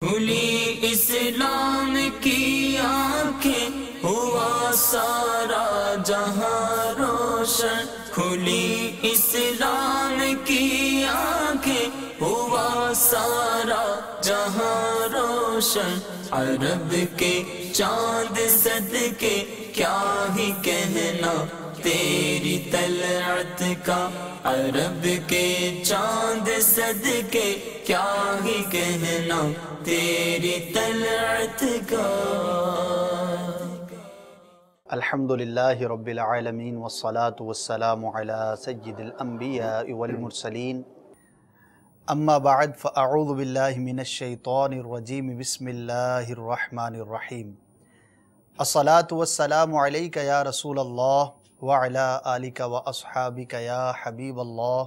کھلی اسلام کی آنکھیں ہوا سارا جہاں روشن، کھلی اسلام کی آنکھیں ہوا سارا جہاں روشن، عرب کے چاند صدقے کیا ہی کہنا تیری طلعت کا، عرب کے چاند صدقے کیا ہی کہنا تیری طلعت کا۔ الحمدللہ رب العالمین والصلاة والسلام علی سید الانبیاء والمرسلین، اما بعد فاعوذ باللہ من الشیطان الرجیم، بسم اللہ الرحمن الرحیم۔ الصلاة والسلام علیک یا رسول اللہ وعلی آلک واصحابک یا حبیب اللہ،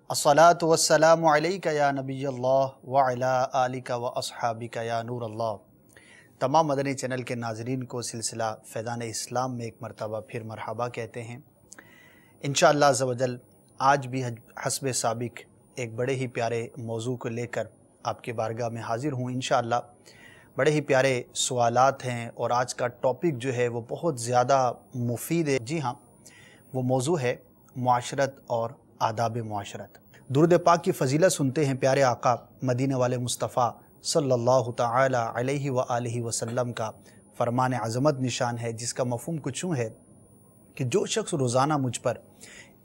الصلاة والسلام علیک یا نبی اللہ وعلی آلک واصحابک یا نور اللہ۔ تمام مدنی چینل کے ناظرین کو سلسلہ فیضان اسلام میں ایک مرتبہ پھر مرحبا کہتے ہیں۔ انشاءاللہ عز و جل آج بھی حسب سابق ایک بڑے ہی پیارے موضوع کو لے کر آپ کی بارگاہ میں حاضر ہوں۔ انشاءاللہ بڑے ہی پیارے سوالات ہیں اور آج کا ٹاپک جو ہے وہ بہت زیادہ مفید ہے۔ جی ہاں، وہ موضوع ہے معاشرت اور آداب معاشرت۔ درود پاک کی فضیلت سنتے ہیں پیارے آقا مدینہ والے مصطفیٰ صلی اللہ تعالی علیہ وآلہ وسلم کا فرمان عظمت نشان ہے، جس کا مفہوم کچھ یوں ہے کہ جو شخص روزانہ مجھ پر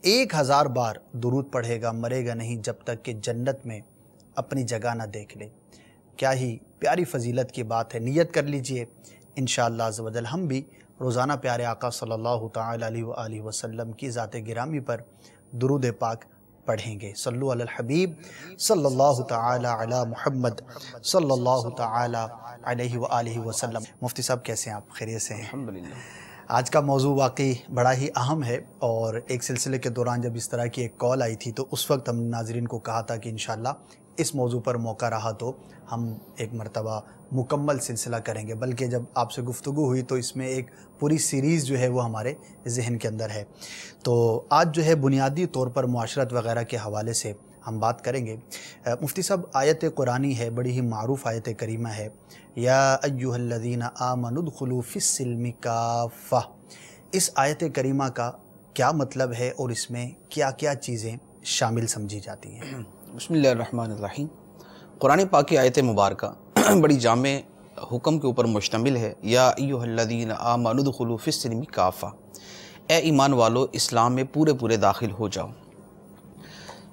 1000 بار درود پڑھے گا مرے گا نہیں جب تک کہ جنت میں اپنی جگہ نہ دیکھ لے۔ کیا ہی پیاری فضیلت کی بات ہے، نیت کر لیجئے انشاءاللہ عز و جل ہم بھی روزانہ پیارے آقا صلی اللہ تعالی علیہ وآلہ وسلم کی ذات گرامی پر درود پاک پڑھیں گے۔ صلو علی الحبیب صلی اللہ تعالی علی محمد صلی اللہ تعالی علیہ وآلہ وسلم۔ مفتی صاحب کیسے ہیں آپ؟ خیریت سے ہیں؟ الحمدللہ۔ آج کا موضوع واقعی بڑا ہی اہم ہے، اور ایک سلسلے کے دوران جب اس طرح کی ایک کال آئی تھی تو اس وقت ہم ناظرین کو کہا تھا کہ انشاءاللہ اس موضوع پر موقع رہا تو ہم ایک مرتبہ مکمل سلسلہ کریں گے، بلکہ جب آپ سے گفتگو ہوئی تو اس میں ایک پوری سیریز جو ہے وہ ہمارے ذہن کے اندر ہے۔ تو آج جو ہے بنیادی طور پر معاشرت وغیرہ کے حوالے سے ہم بات کریں گے۔ مفتی صاحب، آیت قرآنی ہے، بڑی ہی معروف آیت کریمہ ہے، یا ایھا الذین آمنوا ادخلوا فی السلم کافہ۔ اس آیت کریمہ کا کیا مطلب ہے اور اس میں کیا کیا چیزیں شامل سمجھی جاتی ہیں؟ بسم اللہ الرحمن الرحیم۔ قرآن پاک کی آیت مبارکہ بڑی جامع حکم کے اوپر مشتمل ہے۔ یا ایھا الذین آمنوا ادخلوا فی السلم کافہ، اے ایمان والو اسلام میں پورے پورے داخل ہو جاؤ۔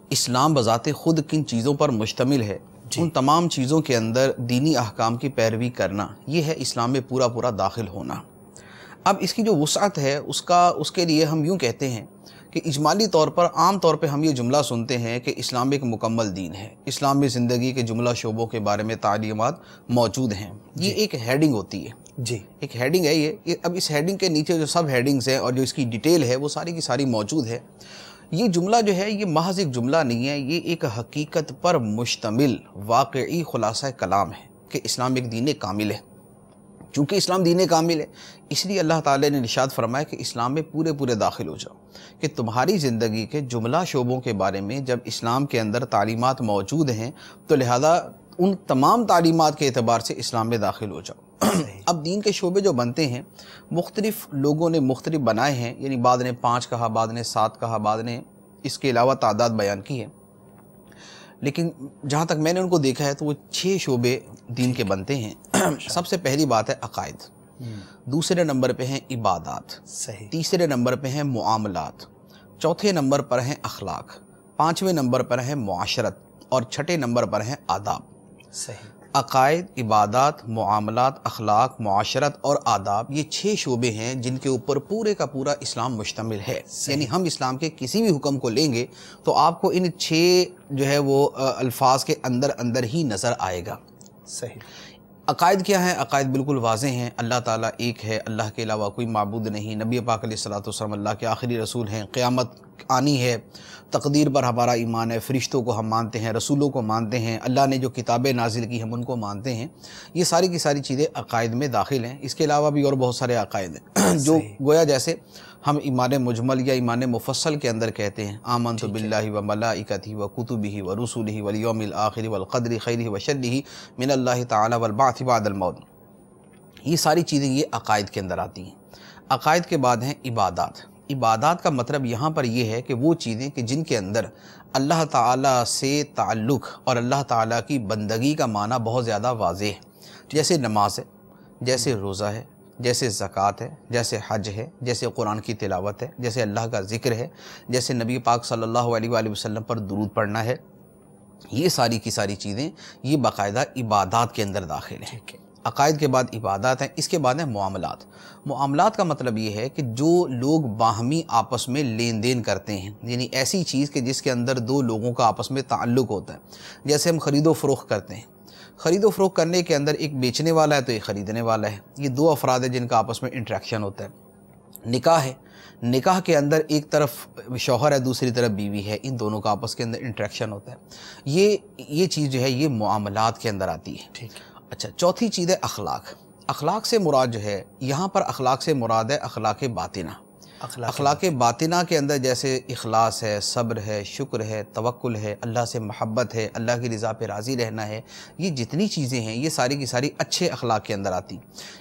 اسلام بذات خود کن چیزوں پر مشتمل ہے، ان تمام چیزوں کے اندر دینی احکام کی پیروی کرنا، یہ ہے اسلام میں پورا پورا داخل ہونا۔ اب اس کی جو وسعت ہے اس کے لیے ہم یوں کہتے ہیں کہ اجمالی طور پر عام طور پہ ہم یہ جملہ سنتے ہیں کہ اسلام ایک مکمل دین ہے، اسلام میں زندگی کے جملہ شعبوں کے بارے میں تعلیمات موجود ہیں۔ یہ ایک ہیڈنگ ہوتی ہے، جی ایک ہیڈنگ ہے یہ۔ اب اس ہیڈنگ کے نیچے جو سب ہیڈنگز ہیں اور جو اس کی ڈیٹیل ہے وہ ساری کی ساری موجود ہے۔ یہ جملہ جو ہے یہ محض ایک جملہ نہیں ہے، یہ ایک حقیقت پر مشتمل واقعی خلاصہ کلام ہے کہ اسلام ایک دین کامل ہے۔ چونکہ اسلام دین کامل ہے، اس لیے اللہ تعالی نے ارشاد فرمایا کہ اسلام میں پورے پورے داخل ہو جاؤ، کہ تمہاری زندگی کے جملہ شعبوں کے بارے میں جب اسلام کے اندر تعلیمات موجود ہیں تو لہذا ان تمام تعلیمات کے اعتبار سے اسلام میں داخل ہو جاؤ۔ اب دین کے شعبے جو بنتے ہیں مختلف لوگوں نے مختلف بنائے ہیں، یعنی بعض نے 5 کہا، بعض نے 7 کہا، بعض نے اس کے علاوہ تعداد بیان کی ہے، لیکن جہاں تک میں نے ان کو دیکھا ہے تو وہ 6 شعبے دین کے بنتے ہیں۔ سب سے پہلی بات ہے عقائد، دوسرے نمبر پہ ہیں عبادات، صحیح، تیسرے نمبر پہ ہیں معاملات، چوتھے نمبر پر ہیں اخلاق، 5ویں نمبر پر ہیں معاشرت، اور 6ٹھے نمبر پر ہیں آداب۔ صحیح، عقائد، عبادات، معاملات، اخلاق، معاشرت اور آداب، یہ 6 شعبے ہیں جن کے اوپر پورے کا پورا اسلام مشتمل ہے۔ یعنی ہم اسلام کے کسی بھی حکم کو لیں گے تو آپ کو ان 6 جو ہے وہ الفاظ کے اندر ہی نظر آئے گا۔ صحیح۔ عقائد کیا ہیں؟ عقائد بالکل واضح ہیں، اللہ تعالیٰ ایک ہے، اللہ کے علاوہ کوئی معبود نہیں، نبی پاک علیہ الصلوۃ والسلام اللہ کے آخری رسول ہیں، قیامت آنی ہے، تقدیر پر ہمارا ایمان ہے، فرشتوں کو ہم مانتے ہیں، رسولوں کو مانتے ہیں، اللہ نے جو کتابیں نازل کی ہم ان کو مانتے ہیں۔ یہ ساری کی ساری چیزیں عقائد میں داخل ہیں۔ اس کے علاوہ بھی اور بہت سارے عقائد ہیں جو گویا جیسے ہم ایمان مجمل یا ایمان مفصل کے اندر کہتے ہیں آمنت باللہ و ملائکتہ و کتبہ و رسلہ والیوم الآخر والقدر خیرہ و شرہ من اللہ تعالی والبعث بعد الموت. یہ ساری چیزیں یہ عقائد کے اندر آتی ہیں. عقائد کے بعد ہیں عبادات. عبادات کا مطلب یہاں پر یہ ہے کہ وہ چیزیں کہ جن کے اندر اللہ تعالیٰ سے تعلق اور اللہ تعالیٰ کی بندگی کا معنی بہت زیادہ واضح ہے. جیسے نماز ہے، جیسے روزہ ہے، جیسے زکوٰۃ ہے، جیسے حج ہے، جیسے قرآن کی تلاوت ہے، جیسے اللہ کا ذکر ہے، جیسے نبی پاک صلی اللہ علیہ وآلہ وسلم پر درود پڑھنا ہے. یہ ساری کی ساری چیزیں یہ باقاعدہ عبادات کے اندر داخل ہیں. عقائد کے بعد عبادات ہیں. اس کے بعد ہیں معاملات. معاملات کا مطلب یہ ہے کہ جو لوگ باہمی آپس میں لین دین کرتے ہیں، یعنی ایسی چیز کہ جس کے اندر دو لوگوں کا آپس میں تعلق ہوتا ہے. جیسے ہم خرید و فروخت کرتے ہیں. خرید و فروخت کرنے کے اندر ایک بیچنے والا ہے تو ایک خریدنے والا ہے. یہ دو افراد ہیں جن کا آپس میں انٹریکشن ہوتا ہے. نکاح ہے، نکاح کے اندر ایک طرف شوہر ہے، دوسری طرف بیوی ہے. ان دونوں کا آپس کے اندر انٹریکشن ہوتا ہے. یہ چیز جو ہے یہ معاملات کے اندر آتی ہے. ٹھیک. اچھا، چوتھی چیز ہے اخلاق. اخلاق سے مراد جو ہے یہاں پر اخلاق سے مراد ہے اخلاق باطنہ. اخلاق باطنہ کے اندر جیسے اخلاص ہے، صبر ہے، شکر ہے، توکل ہے، اللہ سے محبت ہے، اللہ کی رضا پہ راضی رہنا ہے. یہ جتنی چیزیں ہیں یہ ساری کی ساری اچھے اخلاق کے اندر آتی.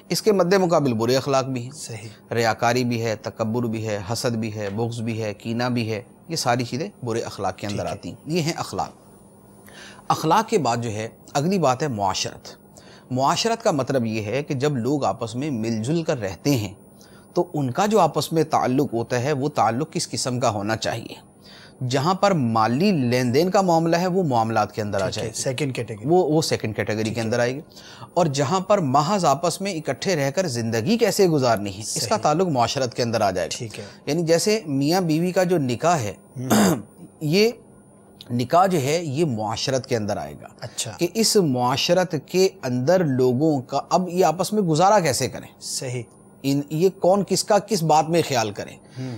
اس کے مد مقابل برے اخلاق بھی ہیں. صحیح. ریاکاری بھی ہے، تکبر بھی ہے، حسد بھی ہے، بغض بھی ہے، کینہ بھی ہے. یہ ساری چیزیں برے اخلاق کے اندر آتی. یہ ہیں اخلاق. اخلاق کے بعد جو ہے اگلی بات ہے معاشرت. معاشرت کا مطلب یہ ہے کہ جب لوگ آپس میں مل جل کر رہتے ہیں تو ان کا جو آپس میں تعلق ہوتا ہے وہ تعلق کس قسم کا ہونا چاہیے. جہاں پر مالی لین دین کا معاملہ ہے وہ معاملات کے اندر آ جائے گی. سیکنڈ کیٹیگری وہ سیکنڈ کیٹیگری کے اندر آئے گی. اور جہاں پر محض آپس میں اکٹھے رہ کر زندگی کیسے گزارنی ہے اس کا تعلق معاشرت کے اندر آ جائے گا. یعنی جیسے میاں بیوی کا جو نکاح ہے یہ نکاح جو ہے یہ معاشرت کے اندر آئے گا. اچھا. کہ اس معاشرت کے اندر لوگوں کا اب یہ آپس میں گزارا کیسے کریں. صحیح. یہ کون کس کا کس بات میں خیال کرے.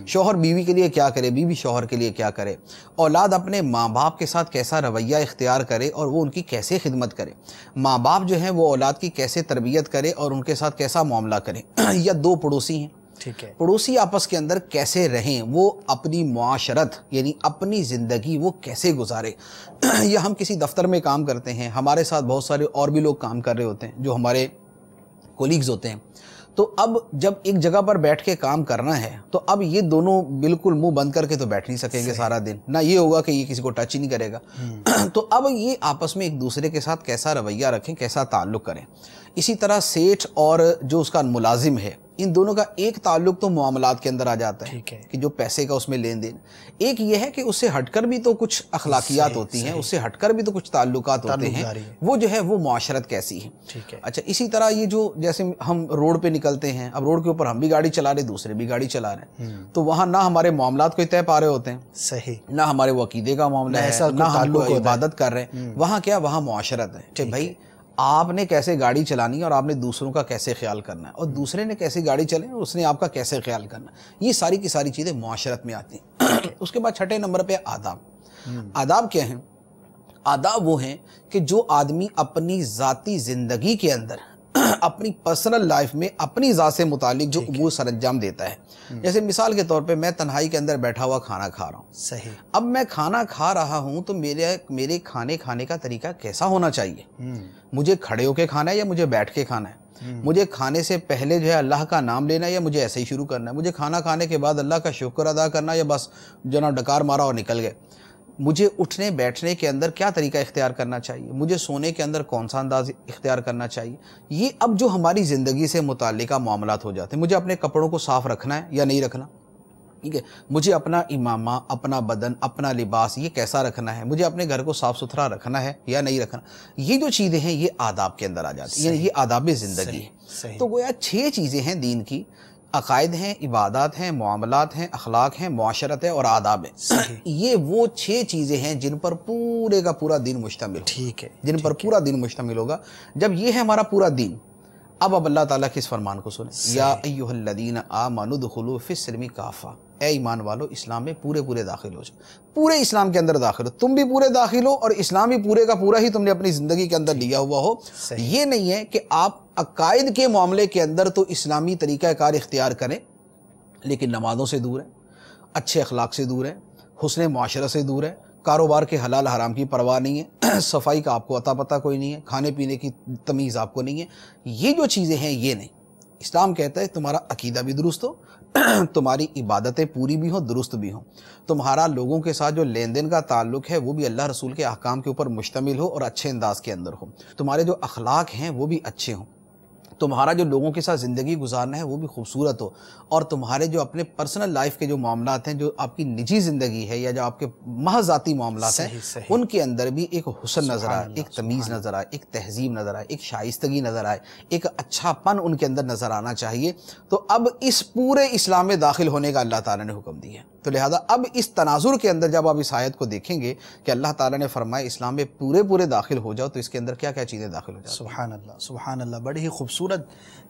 شوہر بیوی کے لیے کیا کرے، بیوی شوہر کے لیے کیا کرے. اولاد اپنے ماں باپ کے ساتھ کیسا رویہ اختیار کرے اور وہ ان کی کیسے خدمت کرے. ماں باپ جو ہیں وہ اولاد کی کیسے تربیت کرے اور ان کے ساتھ کیسا معاملہ کرے. یا دو پڑوسی ہیں، ٹھیک ہے، پڑوسی آپس کے اندر کیسے رہیں، وہ اپنی معاشرت یعنی اپنی زندگی وہ کیسے گزارے. یا ہم کسی دفتر میں کام کرتے ہیں، ہمارے ساتھ بہت سارے اور بھی لوگ کام کر رہے ہوتے ہیں جو ہمارے کولیگز ہوتے ہیں. تو اب جب ایک جگہ پر بیٹھ کے کام کرنا ہے تو اب یہ دونوں بالکل منہ بند کر کے تو بیٹھ نہیں سکیں گے سارا دن. نہ یہ ہوگا کہ یہ کسی کو ٹچ ہی نہیں کرے گا. تو اب یہ آپس میں ایک دوسرے کے ساتھ کیسا رویہ رکھیں، کیسا تعلق کریں. اسی طرح سیٹھ اور جو اس کا ملازم ہے ان دونوں کا ایک تعلق تو معاملات کے اندر آ جاتا ہے کہ جو پیسے کا اس میں لین دین. ایک یہ ہے کہ اس سے ہٹ کر بھی تو کچھ اخلاقیات ہوتی ہیں، اس سے ہٹ کر بھی تو کچھ تعلقات ہوتے ہیں. وہ جو ہے وہ معاشرت کیسی ہے. اچھا، اسی طرح یہ جو جیسے ہم روڈ پہ نکلتے ہیں، اب روڈ کے اوپر ہم بھی گاڑی چلا رہے، دوسرے بھی گاڑی چلا رہے ہیں، تو وہاں نہ ہمارے معاملات کوئی طے پا رہے ہوتے ہیں. صحیح. نہ ہمارے وہ عقیدے کا معاملہ ہے، نہ ہم لوگ عبادت کر رہے ہیں. وہاں کیا، وہاں معاشرت ہے کہ بھائی آپ نے کیسے گاڑی چلانی ہے اور آپ نے دوسروں کا کیسے خیال کرنا ہے، اور دوسرے نے کیسے گاڑی چلانی اور اس نے آپ کا کیسے خیال کرنا ہے. یہ ساری کی ساری چیزیں معاشرت میں آتی ہیں. اس کے بعد چھٹے نمبر پہ آداب. آداب کیا ہیں؟ آداب وہ ہیں کہ جو آدمی اپنی ذاتی زندگی کے اندر اپنی پرسنل لائف میں اپنی ذات سے متعلق جو امور سر انجام دیتا ہے. جیسے مثال کے طور پہ میں تنہائی کے اندر بیٹھا ہوا کھانا کھا رہا ہوں. صحیح. اب میں کھانا کھا رہا ہوں تو میرے کھانے کا طریقہ کیسا ہونا چاہیے. مجھے کھڑے ہو کے کھانا ہے یا مجھے بیٹھ کے کھانا ہے. مجھے کھانے سے پہلے جو ہے اللہ کا نام لینا ہے یا مجھے ایسے ہی شروع کرنا ہے. مجھے کھانا کھانے کے بعد اللہ کا شکر ادا کرنا یا بس جناب ڈکار مارا اور نکل گئے. مجھے اٹھنے بیٹھنے کے اندر کیا طریقہ اختیار کرنا چاہیے. مجھے سونے کے اندر کون سا انداز اختیار کرنا چاہیے. یہ اب جو ہماری زندگی سے متعلقہ معاملات ہو جاتے ہیں. مجھے اپنے کپڑوں کو صاف رکھنا ہے یا نہیں رکھنا. ٹھیک ہے. مجھے اپنا امامہ، اپنا بدن، اپنا لباس یہ کیسا رکھنا ہے. مجھے اپنے گھر کو صاف ستھرا رکھنا ہے یا نہیں رکھنا. یہ جو چیزیں ہیں یہ آداب کے اندر آ جاتی ہیں. یعنی یہ آداب زندگی ہے. تو گویا 6 چیزیں ہیں دین کی. عقائد ہیں، عبادات ہیں، معاملات ہیں، اخلاق ہیں، معاشرت ہے اور آداب ہے. یہ وہ 6 چیزیں ہیں جن پر پورے کا پورا دین مشتمل. ٹھیک ہے. جن پر پورا دین مشتمل ہوگا. جب یہ ہے ہمارا پورا دین، اب اللہ تعالیٰ کے اس فرمان کو سنیں. یا ایھا الذین آمنوا ادخلوا فی السلم کافہ. اے ایمان والو اسلام میں پورے داخل ہو جاؤ. پورے اسلام کے اندر داخل ہو. تم بھی پورے داخل ہو اور اسلام بھی پورے کا پورا ہی تم نے اپنی زندگی کے اندر لیا ہوا ہو. یہ نہیں ہے کہ آپ عقائد کے معاملے کے اندر تو اسلامی طریقہ کار اختیار کریں لیکن نمازوں سے دور ہے، اچھے اخلاق سے دور ہے، حسن معاشرت سے دور ہے، کاروبار کے حلال حرام کی پرواہ نہیں ہے، صفائی کا آپ کو عطا پتہ کوئی نہیں ہے، کھانے پینے کی تمیز آپ کو نہیں ہے، یہ جو چیزیں ہیں یہ نہیں۔ اسلام کہتا ہے تمہارا عقیدہ بھی درست ہو، تمہاری عبادتیں پوری بھی ہوں، درست بھی ہوں، تمہارا لوگوں کے ساتھ جو لین دین کا تعلق ہے وہ بھی اللہ رسول کے احکام کے اوپر مشتمل ہو اور اچھے انداز کے اندر ہو، تمہارے جو اخلاق ہیں وہ بھی اچھے ہوں، تمہارا جو لوگوں کے ساتھ زندگی گزارنا ہے وہ بھی خوبصورت ہو، اور تمہارے جو اپنے پرسنل لائف کے جو معاملات ہیں، جو آپ کی نجی زندگی ہے یا جو آپ کے محض ذاتی معاملات ہیں، ان کے اندر بھی ایک حسن نظر آئے، ایک تمیز نظر آئے، ایک تہذیب نظر آئے، ایک شائستگی نظر آئے، ایک اچھا پن ان کے اندر نظر آنا چاہیے۔ تو اب اس پورے اسلام میں داخل ہونے کا اللہ تعالیٰ نے حکم دیا ہے، تو لہٰذا اب اس تناظر کے اندر جب آپ اس آیت کو دیکھیں گے کہ اللہ تعالیٰ نے فرمایا اسلام میں پورے داخل ہو جاؤ، تو اس کے اندر کیا کیا چیزیں داخل ہو جاتی ہیں؟ سبحان اللہ، سبحان اللہ، بڑی ہی خوبصورت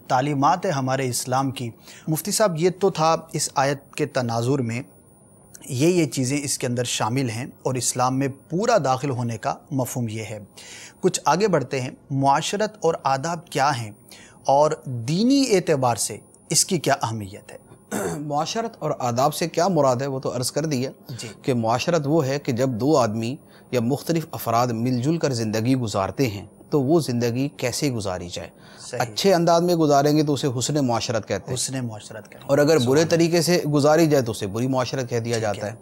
تعلیمات ہے ہمارے اسلام کی۔ مفتی صاحب، یہ تو تھا اس آیت کے تناظر میں یہ چیزیں اس کے اندر شامل ہیں اور اسلام میں پورا داخل ہونے کا مفہوم یہ ہے۔ کچھ آگے بڑھتے ہیں، معاشرت اور آداب کیا ہیں اور دینی اعتبار سے اس کی کیا اہمیت ہے؟ معاشرت اور آداب سے کیا مراد ہے وہ تو عرض کر دیا جی۔ کہ معاشرت وہ ہے کہ جب دو آدمی یا مختلف افراد مل جل کر زندگی گزارتے ہیں تو وہ زندگی کیسے گزاری جائے، اچھے انداز میں گزاریں گے تو اسے حسن معاشرت کہتے ہیں، حسن معاشرت کہتے ہیں، اور اگر برے طریقے سے گزاری جائے تو اسے بری معاشرت کہہ دیا جاتا ہے۔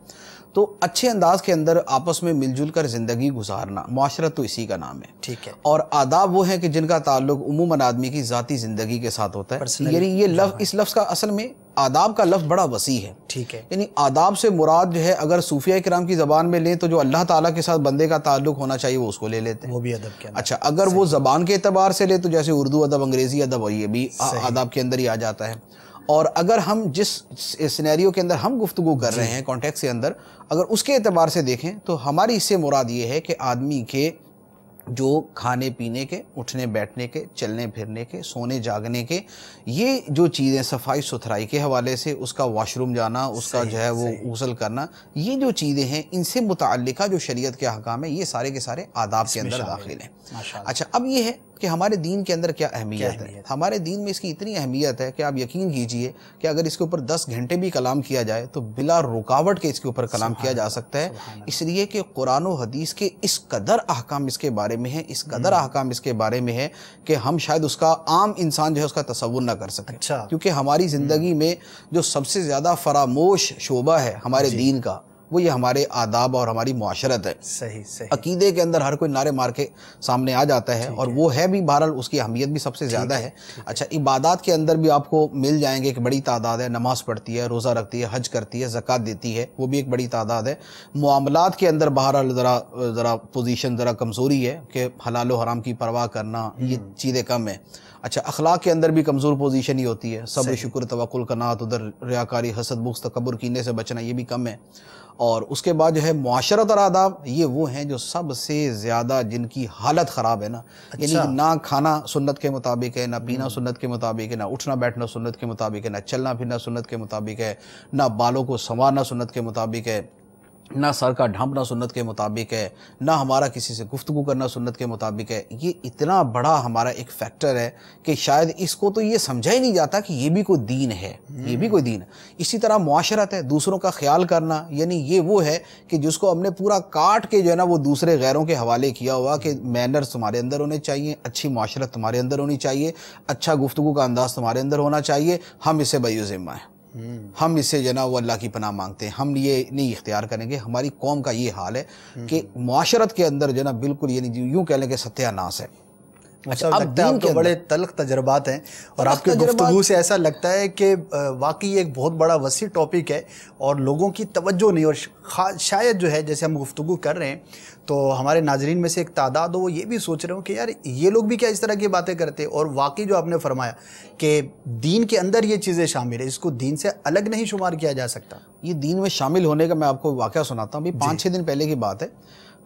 تو اچھے انداز کے اندر آپس میں مل جل کر زندگی گزارنا، معاشرت تو اسی کا نام ہے۔ ٹھیک ہے۔ اور آداب وہ ہیں کہ جن کا تعلق عموماً آدمی کی ذاتی زندگی کے ساتھ ہوتا ہے، یعنی یہ لفظ، اس لفظ کا اصل میں آداب کا لفظ بڑا وسیع ہے۔ ٹھیک ہے۔ یعنی آداب سے مراد جو ہے اگر صوفیہ کرام کی زبان میں لیں تو جو اللہ تعالیٰ کے ساتھ بندے کا تعلق ہونا چاہیے وہ اس کو لے لیتے ہیں، وہ بھی ادب کے اندر۔ اچھا اگر وہ زبان کے اعتبار سے لے تو جیسے اردو ادب، انگریزی ادب، اور یہ بھی آداب کے اندر ہی آ جاتا ہے۔ اور اگر ہم جس سینیریو کے اندر ہم گفتگو کر رہے ہیں، کانٹیکس کے اندر، اگر اس کے اعتبار سے دیکھیں تو ہماری اس سے مراد یہ ہے کہ آدمی کے جو کھانے پینے کے، اٹھنے بیٹھنے کے، چلنے پھرنے کے، سونے جاگنے کے، یہ جو چیزیں صفائی ستھرائی کے حوالے سے، اس کا واش روم جانا، اس کا جو ہے وہ غسل کرنا، یہ جو چیزیں ہیں ان سے متعلقہ جو شریعت کے احکام ہیں یہ سارے کے سارے آداب کے اندر داخل ہیں۔ اچھا اب یہ ہے کہ ہمارے دین کے اندر کیا اہمیت ہے۔ ہمارے دین میں اس کی اتنی اہمیت ہے کہ آپ یقین کیجئے کہ اگر اس کے اوپر 10 گھنٹے بھی کلام کیا جائے تو بلا رکاوٹ کے اس کے اوپر کلام کیا جا سکتا ہے، اس لیے کہ قرآن و حدیث کے اس قدر احکام اس کے بارے میں ہیں، اس قدر احکام اس کے بارے میں ہے کہ ہم شاید اس کا عام انسان جو ہے اس کا تصور نہ کر سکے، کیونکہ ہماری زندگی میں جو سب سے زیادہ فراموش شعبہ ہے ہمارے دین کا وہ یہ ہمارے آداب اور ہماری معاشرت ہے۔ صحیح۔ عقیدے کے اندر ہر کوئی نعرے مار کے سامنے آ جاتا ہے اور وہ ہے بھی، بہرحال اس کی اہمیت بھی سب سے زیادہ ہے۔ اچھا عبادات کے اندر بھی آپ کو مل جائیں گے کہ بڑی تعداد ہے، نماز پڑھتی ہے، روزہ رکھتی ہے، حج کرتی ہے، زکوٰۃ دیتی ہے، وہ بھی ایک بڑی تعداد ہے۔ معاملات کے اندر بہرحال ذرا پوزیشن ذرا کمزوری ہے کہ حلال و حرام کی پرواہ کرنا، یہ چیزیں کم ہیں۔ اچھا اخلاق کے اندر بھی کمزور پوزیشن ہی ہوتی ہے، صبر شکر توکل قناعت، ادھر ریاکاری حسد بغض تکبر کینے سے بچنا، یہ بھی کم ہے۔ اور اس کے بعد جو ہے معاشرت اور آداب، یہ وہ ہیں جو سب سے زیادہ جن کی حالت خراب ہے نا، یعنی نہ کھانا سنت کے مطابق ہے، نہ پینا سنت کے مطابق ہے، نہ اٹھنا بیٹھنا سنت کے مطابق ہے، نہ چلنا پھرنا سنت کے مطابق ہے، نہ بالوں کو سنوارنا سنت کے مطابق ہے، نہ سر کا ڈھانپنا سنت کے مطابق ہے، نہ ہمارا کسی سے گفتگو کرنا سنت کے مطابق ہے۔ یہ اتنا بڑا ہمارا ایک فیکٹر ہے کہ شاید اس کو تو یہ سمجھا ہی نہیں جاتا کہ یہ بھی کوئی دین ہے، یہ بھی کوئی دین ہے۔ اسی طرح معاشرت ہے، دوسروں کا خیال کرنا، یعنی یہ وہ ہے کہ جس کو ہم نے پورا کاٹ کے جو ہے نا وہ دوسرے غیروں کے حوالے کیا ہوا کہ مینرز تمہارے اندر ہونے چاہیے، اچھی معاشرت تمہارے اندر ہونی چاہیے، اچھا گفتگو کا انداز تمہارے اندر ہونا چاہیے، ہم اس سے بری ذمہ ہیں، ہم اس سے جو ہے نا وہ اللہ کی پناہ مانگتے ہیں، ہم یہ نہیں اختیار کریں گے۔ ہماری قوم کا یہ حال ہے کہ معاشرت کے اندر جو ہے نا بالکل یعنی یوں کہہ لیں کہ ستیہ ناس ہے۔ لگتا ہے آپ کو بڑے تلخ تجربات ہیں اور آپ کی گفتگو سے ایسا لگتا ہے کہ واقعی ایک بہت بڑا وسیع ٹاپک ہے اور لوگوں کی توجہ نہیں، اور شاید جو ہے جیسے ہم گفتگو کر رہے ہیں تو ہمارے ناظرین میں سے ایک تعداد ہو وہ یہ بھی سوچ رہے ہوں کہ یار یہ لوگ بھی کیا اس طرح کی باتیں کرتے ہیں، اور واقعی جو آپ نے فرمایا کہ دین کے اندر یہ چیزیں شامل ہیں، اس کو دین سے الگ نہیں شمار کیا جا سکتا۔ یہ دین میں شامل ہونے کا میں آپ کو واقعہ سناتا ہوں، 5-6 دن پہلے کی بات ہے،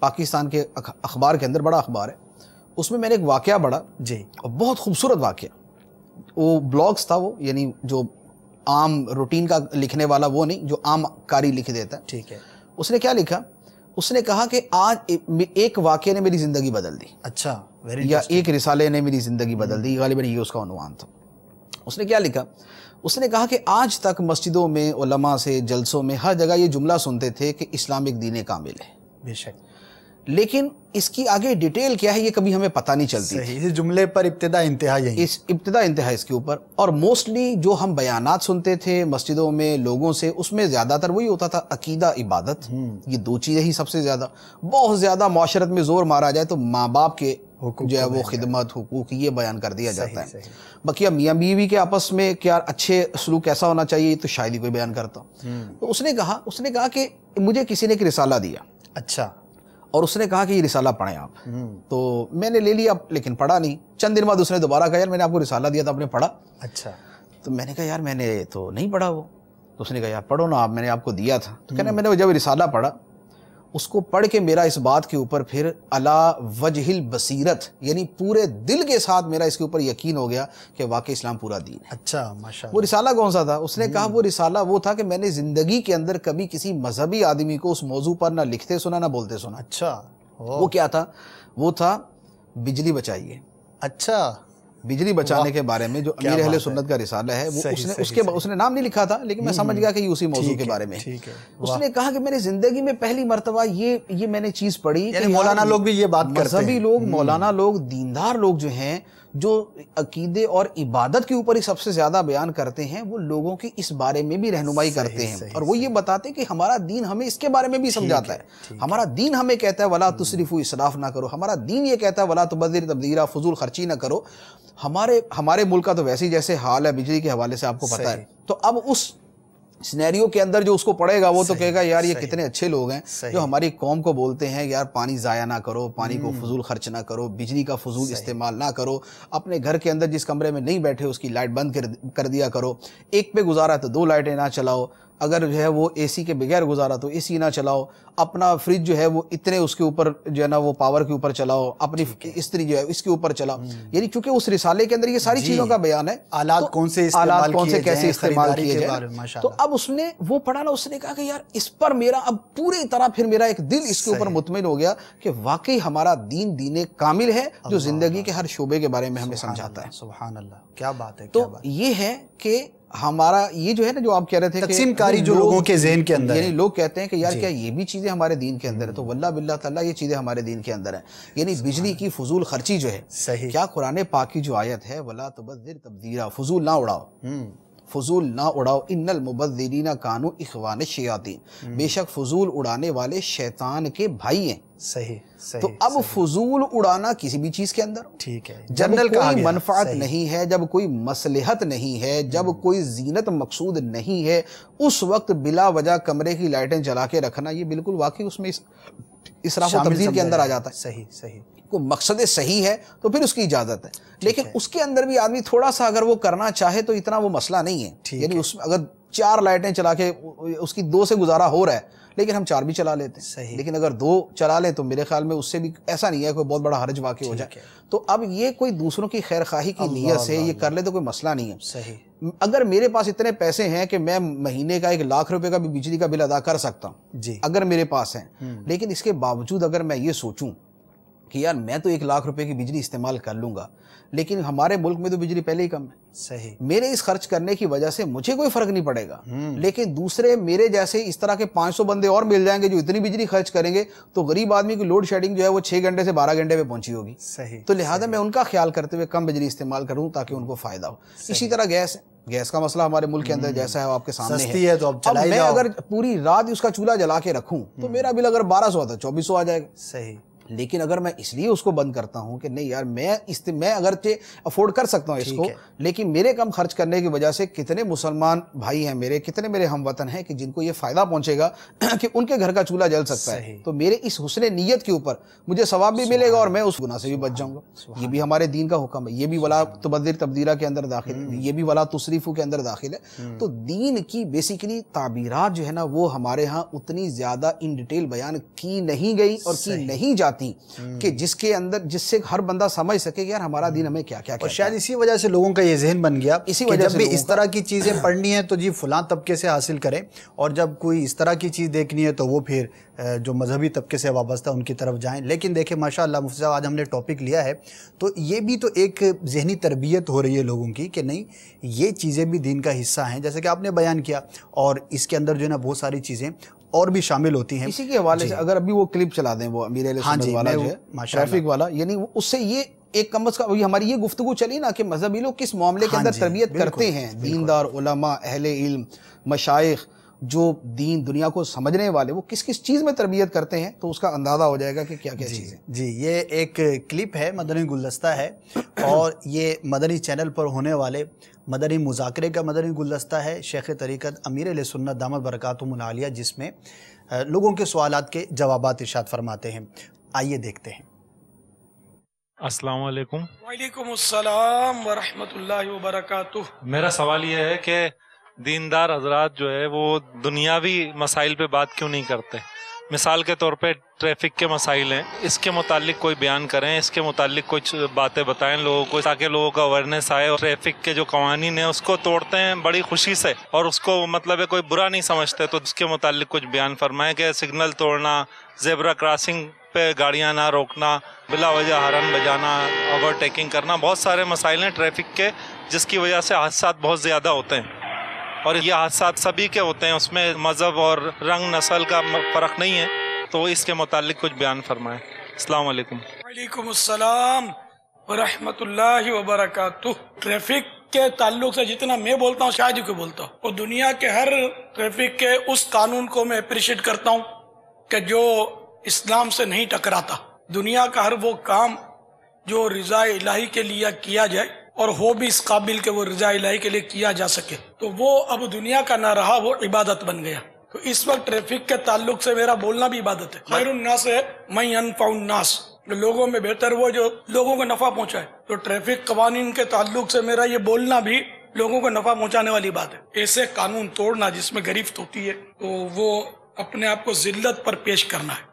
پاکستان کے اخبار کے اندر، بڑا اخبار ہے، اس میں نے ایک واقعہ پڑھا، بہت خوبصورت واقعہ، وہ بلاگز تھا، وہ یعنی جو عام روٹین کا لکھنے والا وہ نہیں جو عام کاری لکھ دیتا ہے، ٹھیک ہے۔ اس نے کیا لکھا، اس نے کہا کہ آج ایک واقعے نے میری زندگی بدل دی، اچھا، یا ایک رسالے نے میری زندگی بدل دی، غالباً یہ اس کا عنوان تھا۔ اس نے کیا لکھا، اس نے کہا کہ آج تک مسجدوں میں، علماء سے، جلسوں میں، ہر جگہ یہ جملہ سنتے تھے کہ اسلام ایک دین کامل ہے، بے شک، لیکن اس کی آگے ڈیٹیل کیا ہے یہ کبھی ہمیں پتہ نہیں چلتی۔ صحیح، اس جملے پر ابتدا انتہا یہی، اس ابتدا انتہا اس کے اوپر، اور موسٹلی جو ہم بیانات سنتے تھے مسجدوں میں لوگوں سے، اس میں زیادہ تر وہی ہوتا تھا عقیدہ، عبادت، یہ دو چیزیں ہی سب سے زیادہ، بہت زیادہ معاشرت میں زور مارا جائے تو ماں باپ کے جو ہے وہ خدمت، حقوق، یہ بیان کر دیا جاتا ہے۔ باقی میاں بیوی کے آپس میں کیا اچھے سلوک کیسا ہونا چاہیے تو شاید ہی کوئی بیان کرتا۔ تو اس نے کہا کہ مجھے کسی نے ایک رسالہ دیا، اچھا، اور اس نے کہا کہ یہ رسالہ پڑھیں آپ۔ تو میں نے لے لیا لیکن پڑھا نہیں۔ چند دن بعد اس نے دوبارہ کہا یار میں نے آپ کو رسالہ دیا تھا، آپ نے پڑھا؟ اچھا، تو میں نے کہا یار میں نے تو نہیں پڑھا وہ۔ تو اس نے کہا یار پڑھو نا آپ، میں نے آپ کو دیا تھا۔ تو کہنا میں نے جب رسالہ پڑھا، اس کو پڑھ کے میرا اس بات کے اوپر پھر علی وجہ البصیرت، یعنی پورے دل کے ساتھ میرا اس کے اوپر یقین ہو گیا کہ واقعی اسلام پورا دین ہے۔ اچھا، ماشاءاللہ۔ وہ رسالہ کون سا تھا؟ اس نے کہا وہ رسالہ وہ تھا کہ میں نے زندگی کے اندر کبھی کسی مذہبی آدمی کو اس موضوع پر نہ لکھتے سنا نہ بولتے سنا۔ اچھا، وہ کیا تھا؟ وہ تھا بجلی بچائیے۔ اچھا، بجلی بچانے کے بارے میں جو امیر اہل سنت کا رسالہ ہے، وہ اس نے نام نہیں لکھا تھا لیکن میں سمجھ گیا کہ یہ اسی موضوع کے بارے میں۔ اس نے کہا کہ میں نے زندگی میں پہلی مرتبہ یہ میں نے چیز پڑھی کہ مولانا لوگ بھی یہ بات کرتے ہیں، مذہبی لوگ، مولانا لوگ، دیندار لوگ جو ہیں، جو عقیدے اور عبادت کے اوپر ہی سب سے زیادہ بیان کرتے ہیں، وہ لوگوں کی اس بارے میں بھی رہنمائی کرتے ہیں، اور وہ یہ بتاتے ہیں کہ ہمارا دین ہمیں اس کے بارے میں بھی سمجھاتا ہے۔ ہمارا دین ہمیں کہتا ہے ولا تسرفوا، اسراف نہ کرو۔ ہمارا دین یہ کہتا ہے ولا تبذر تبذیرا، فضول خرچی نہ کرو۔ ہمارے ملک کا تو ویسے ہی جیسے حال ہے بجلی کے حوالے سے آپ کو پتہ ہے، تو اب اس سینیریو کے اندر جو اس کو پڑھے گا وہ تو کہے گا یار یہ کتنے اچھے لوگ ہیں جو ہماری قوم کو بولتے ہیں یار پانی ضائع نہ کرو، پانی کو فضول خرچ نہ کرو، بجلی کا فضول استعمال نہ کرو، اپنے گھر کے اندر جس کمرے میں نہیں بیٹھے اس کی لائٹ بند کر دیا کرو، ایک پہ گزارا ہے تو 2 لائٹیں نہ چلاؤ، اگر جو ہے وہ اے سی کے بغیر گزارا تو اے سی نہ چلاؤ، اپنا فریج جو ہے وہ اتنے اس کے اوپر جو ہے نا وہ پاور کے اوپر چلاؤ، اپنی استری جو ہے اس کے اوپر چلاؤ۔ یعنی چونکہ اس رسالے کے اندر یہ ساری چیزوں کا بیان ہے، آلات کون سے کیسے استعمال کیے جائیں۔ تو اب اس نے وہ پڑھا نا، اس نے کہا کہ یار اس پر میرا اب پوری طرح پھر میرا ایک دل اس کے اوپر مطمئن ہو گیا کہ واقعی ہمارا دین کامل ہے جو زندگی کے ہر شعبے کے بارے میں ہمیں سمجھاتا ہے۔ سبحان اللہ، کیا بات ہے۔ تو یہ ہے کہ ہمارا یہ جو ہے نا جو آپ کہہ رہے تھے تقسیم کاری جو لوگوں کے ذہن کے اندر، یعنی لوگ کہتے ہیں کہ یار کیا یہ بھی چیزیں ہمارے دین کے اندر ہے؟ تو واللہ باللہ تعالیٰ یہ چیزیں ہمارے دین کے اندر ہیں۔ یعنی بجلی کی فضول خرچی جو ہے، کیا قرآن پاک کی جو آیت ہے وَلَا تُبَذِّرْ تَبْذِيرًا، فضول نہ اڑاؤ، فضول نہ اڑاؤ، ان المبذرین کانوا اخوان الشیاطین، بے شک فضول اڑانے والے شیطان کے بھائی ہیں۔ صحیح۔ تو اب فضول اڑانا کسی بھی چیز کے اندر، ٹھیک ہے، جب کوئی منفعت نہیں ہے، جب کوئی مصلحت نہیں ہے، جب کوئی زینت مقصود نہیں ہے، اس وقت بلا وجہ کمرے کی لائٹیں جلا کے رکھنا یہ بالکل واقعی اس میں اسراف و تبذیر کے اندر آ جاتا ہے۔ صحیح، کوئی مقصد صحیح ہے تو پھر اس کی اجازت ہے، لیکن اس کے اندر بھی آدمی تھوڑا سا اگر وہ کرنا چاہے تو اتنا وہ مسئلہ نہیں ہے۔ یعنی اس میں اگر 4 لائٹیں چلا کے اس کی 2 سے گزارا ہو رہا ہے لیکن ہم 4 بھی چلا لیتے ہیں، لیکن اگر 2 چلا لیں تو میرے خیال میں اس سے بھی ایسا نہیں ہے کوئی بہت بڑا حرج واقع ہو جائے۔ تو اب یہ کوئی دوسروں کی خیر خواہی کی نیت سے یہ کر لے تو کوئی مسئلہ نہیں ہے۔ اگر میرے پاس اتنے پیسے ہیں کہ میں مہینے کا 1 لاکھ روپے کا بھی بجلی کا بل ادا کر سکتا ہوں، اگر میرے پاس ہیں، لیکن اس کے باوجود اگر میں یہ سوچوں کہ یار میں تو 1 لاکھ روپے کی بجلی استعمال کر لوں گا، لیکن ہمارے ملک میں تو بجلی پہلے ہی کم ہے، میرے اس خرچ کرنے کی وجہ سے مجھے کوئی فرق نہیں پڑے گا، لیکن دوسرے میرے جیسے اس طرح کے 500 بندے اور مل جائیں گے جو اتنی بجلی خرچ کریں گے تو غریب آدمی کی لوڈ شیڈنگ جو ہے وہ 6 گھنٹے سے 12 گھنٹے پہ پہنچی ہوگی۔ تو لہٰذا میں ان کا خیال کرتے ہوئے کم بجلی استعمال کروں تاکہ ان کو فائدہ ہو۔ اسی طرح گیس کا مسئلہ ہمارے ملک کے اندر جیسا ہے آپ کے سامنے ہے، اب میں اگر پوری رات اس کا چولہا جلا کے رکھوں تو میرا بل اگر 1200 آتا ہے 2400 آ جائے گا۔ لیکن اگر میں اس لیے اس کو بند کرتا ہوں کہ نہیں یار میں اگرچہ افورڈ کر سکتا ہوں اس کو، لیکن میرے کم خرچ کرنے کی وجہ سے کتنے مسلمان بھائی ہیں میرے، کتنے میرے ہم وطن ہیں کہ جن کو یہ فائدہ پہنچے گا کہ ان کے گھر کا چولہا جل سکتا ہے، تو میرے اس حسن نیت کے اوپر مجھے ثواب بھی ملے گا اور میں اس گناہ سے بھی بچ جاؤں گا۔ یہ بھی ہمارے دین کا حکم ہے، یہ بھی ولا تبذر تبذیرا کے اندر داخل ہے، یہ بھی ولا تسرفوا کے اندر داخل ہے۔ تو دین کی بیسیکلی تعبیرات جو ہے نا وہ ہمارے ہاں اتنی زیادہ ان ڈیٹیل بیان کی نہیں گئی اور کی نہیں جاتی آتی کہ جس کے اندر جس سے ہر بندہ سمجھ سکے کہ یار ہمارا دین ہمیں کیا کیا اور شاید اسی وجہ سے لوگوں کا یہ ذہن بن گیا اسی کہ وجہ جب سے بھی لوگوں اس طرح کی چیزیں پڑھنی ہیں تو جی فلاں طبقے سے حاصل کریں، اور جب کوئی اس طرح کی چیز دیکھنی ہے تو وہ پھر جو مذہبی طبقے سے وابستہ ان کی طرف جائیں۔ لیکن دیکھیں ماشاءاللہ مفتی صاحب آج ہم نے ٹاپک لیا ہے تو یہ بھی تو ایک ذہنی تربیت ہو رہی ہے لوگوں کی کہ نہیں یہ چیزیں بھی دین کا حصہ ہیں، جیسے کہ آپ نے بیان کیا، اور اس کے اندر جو ہے نا بہت ساری چیزیں اور بھی شامل ہوتی ہیں۔ اسی کے حوالے سے اگر ابھی وہ کلپ چلا دیں وہ امیر اہل سنت والا جو ہے ٹریفک والا، یعنی اس سے یہ ایک کم از کم ہماری یہ گفتگو چلی نا کہ مذہبی لوگ کس معاملے کے اندر تربیت کرتے ہیں، دیندار علماء اہل علم مشائخ جو دین دنیا کو سمجھنے والے وہ کس کس چیز میں تربیت کرتے ہیں، تو اس کا اندازہ ہو جائے گا کہ کیا کیا چیزیں۔ جی یہ ایک کلپ ہے، مدنی گلدستہ ہے، اور یہ مدنی چینل پر ہونے والے مدنی مذاکرے کا مدنی گلدستہ ہے شیخ طریقت امیر اہل سنت دامت برکاتہم العالیہ، جس میں لوگوں کے سوالات کے جوابات ارشاد فرماتے ہیں۔ آئیے دیکھتے ہیں۔ السلام علیکم۔ وعلیکم السلام ورحمۃ اللہ وبرکاتہ۔ میرا سوال یہ ہے کہ دیندار حضرات جو ہے وہ دنیاوی مسائل پہ بات کیوں نہیں کرتے؟ مثال کے طور پہ ٹریفک کے مسائل ہیں، اس کے متعلق کوئی بیان کریں، اس کے متعلق کچھ باتیں بتائیں لوگوں کو تاکہ لوگوں کا اویئرنیس آئے، اور ٹریفک کے جو قوانین ہیں اس کو توڑتے ہیں بڑی خوشی سے اور اس کو مطلب ہے کوئی برا نہیں سمجھتے، تو اس کے متعلق کچھ بیان فرمائیں کہ سگنل توڑنا، زیبرا کراسنگ پہ گاڑیاں نہ روکنا، بلا وجہ ہارن بجانا، اوور ٹیکنگ کرنا، بہت سارے مسائل ہیں ٹریفک کے جس کی وجہ سے حادثات بہت زیادہ ہوتے ہیں، اور یہ حادثات سبھی کے ہوتے ہیں، اس میں مذہب اور رنگ نسل کا فرق نہیں ہے، تو اس کے متعلق کچھ بیان فرمائیں۔ السلام علیکم۔ وعلیکم السلام ورحمۃ اللہ وبرکاتہ۔ ٹریفک کے تعلق سے جتنا میں بولتا ہوں شاید ہی کوئی بولتا ہوں، اور دنیا کے ہر ٹریفک کے اس قانون کو میں اپریشیٹ کرتا ہوں کہ جو اسلام سے نہیں ٹکراتا۔ دنیا کا ہر وہ کام جو رضا الہی کے لیے کیا جائے اور ہو بھی اس قابل کہ وہ رضا الہی کے لیے کیا جا سکے، تو وہ اب دنیا کا نہ رہا، وہ عبادت بن گیا۔ تو اس وقت ٹریفک کے تعلق سے میرا بولنا بھی عبادت ہے۔ خیر الناس ہے من ینفع الناس، لوگوں میں بہتر وہ جو لوگوں کو نفع پہنچائے، تو ٹریفک قوانین کے تعلق سے میرا یہ بولنا بھی لوگوں کو نفع پہنچانے والی بات ہے۔ ایسے قانون توڑنا جس میں گرفت ہوتی ہے تو وہ اپنے آپ کو ذلت پر پیش کرنا ہے،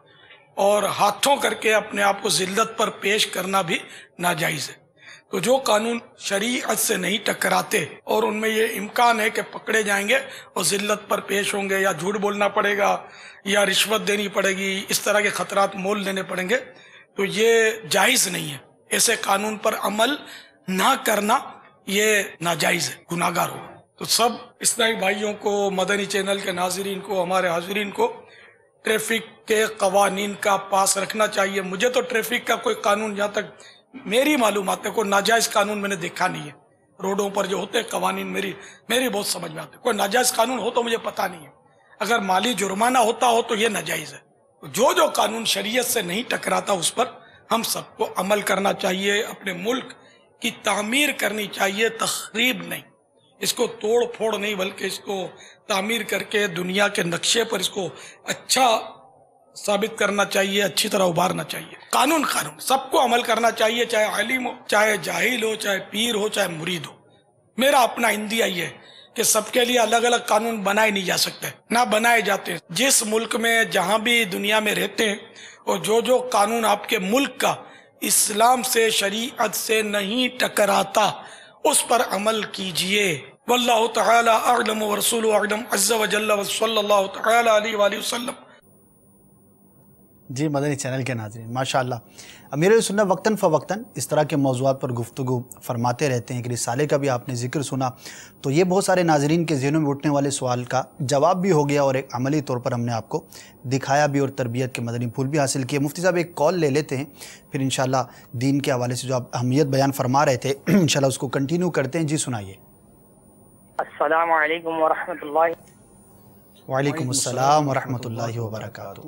اور ہاتھوں کر کے اپنے آپ کو ذلت پر پیش کرنا بھی ناجائز ہے۔ تو جو قانون شریعت سے نہیں ٹکراتے اور ان میں یہ امکان ہے کہ پکڑے جائیں گے اور ذلت پر پیش ہوں گے، یا جھوٹ بولنا پڑے گا، یا رشوت دینی پڑے گی، اس طرح کے خطرات مول لینے پڑیں گے، تو یہ جائز نہیں ہے۔ ایسے قانون پر عمل نہ کرنا یہ ناجائز ہے، گناہگار ہوگا۔ تو سب اسلامی بھائیوں کو، مدنی چینل کے ناظرین کو، ہمارے حاضرین کو ٹریفک کے قوانین کا پاس رکھنا چاہیے۔ مجھے تو ٹریفک کا کوئی قانون، جہاں تک میری معلومات ہے، کوئی ناجائز قانون میں نے دیکھا نہیں ہے۔ روڈوں پر جو ہوتے قوانین میری بہت سمجھ میں آتے، کوئی ناجائز قانون ہو تو مجھے پتہ نہیں ہے۔ اگر مالی جرمانہ ہوتا ہو تو یہ ناجائز ہے۔ جو قانون شریعت سے نہیں ٹکراتا اس پر ہم سب کو عمل کرنا چاہیے، اپنے ملک کی تعمیر کرنی چاہیے، تخریب نہیں، اس کو توڑ پھوڑ نہیں، بلکہ اس کو تعمیر کر کے دنیا کے نقشے پر اس کو اچھا ثابت کرنا چاہیے، اچھی طرح ابھارنا چاہیے۔ قانون سب کو عمل کرنا چاہیے، چاہے عالم ہو، چاہے جاہل ہو، چاہے پیر ہو، چاہے مرید ہو۔ میرا اپنا اندیا یہ ہے کہ سب کے لیے الگ الگ قانون بنائے نہیں جا سکتے، نہ بنائے جاتے۔ جس ملک میں جہاں بھی دنیا میں رہتے ہیں، اور جو قانون آپ کے ملک کا اسلام سے، شریعت سے نہیں ٹکراتا، اس پر عمل کیجئے۔ واللہ تعالی اعلم ورسولہ اعلم عز وجل وصلی اللہ تعالی علیہ وآلہ وسلم۔ جی مدنی چینل کے ناظرین، ماشاءاللہ امیر اہل سنت وقتاً فوقتاً اس طرح کے موضوعات پر گفتگو فرماتے رہتے ہیں۔ کہ رسالے کا بھی آپ نے ذکر سنا، تو یہ بہت سارے ناظرین کے ذہنوں میں اٹھنے والے سوال کا جواب بھی ہو گیا، اور ایک عملی طور پر ہم نے آپ کو دکھایا بھی، اور تربیت کے مدنی پھول بھی حاصل کیے۔ مفتی صاحب ایک کال لے لیتے ہیں، پھر انشاءاللہ دین کے حوالے سے جو آپ اہمیت بیان فرما رہے تھے انشاءاللہ اس کو کنٹینیو کرتے ہیں۔ جی سنائیے۔ السلام علیکم ورحمۃ اللہ۔ وعلیکم السلام ورحمۃ اللہ وبرکاتہ۔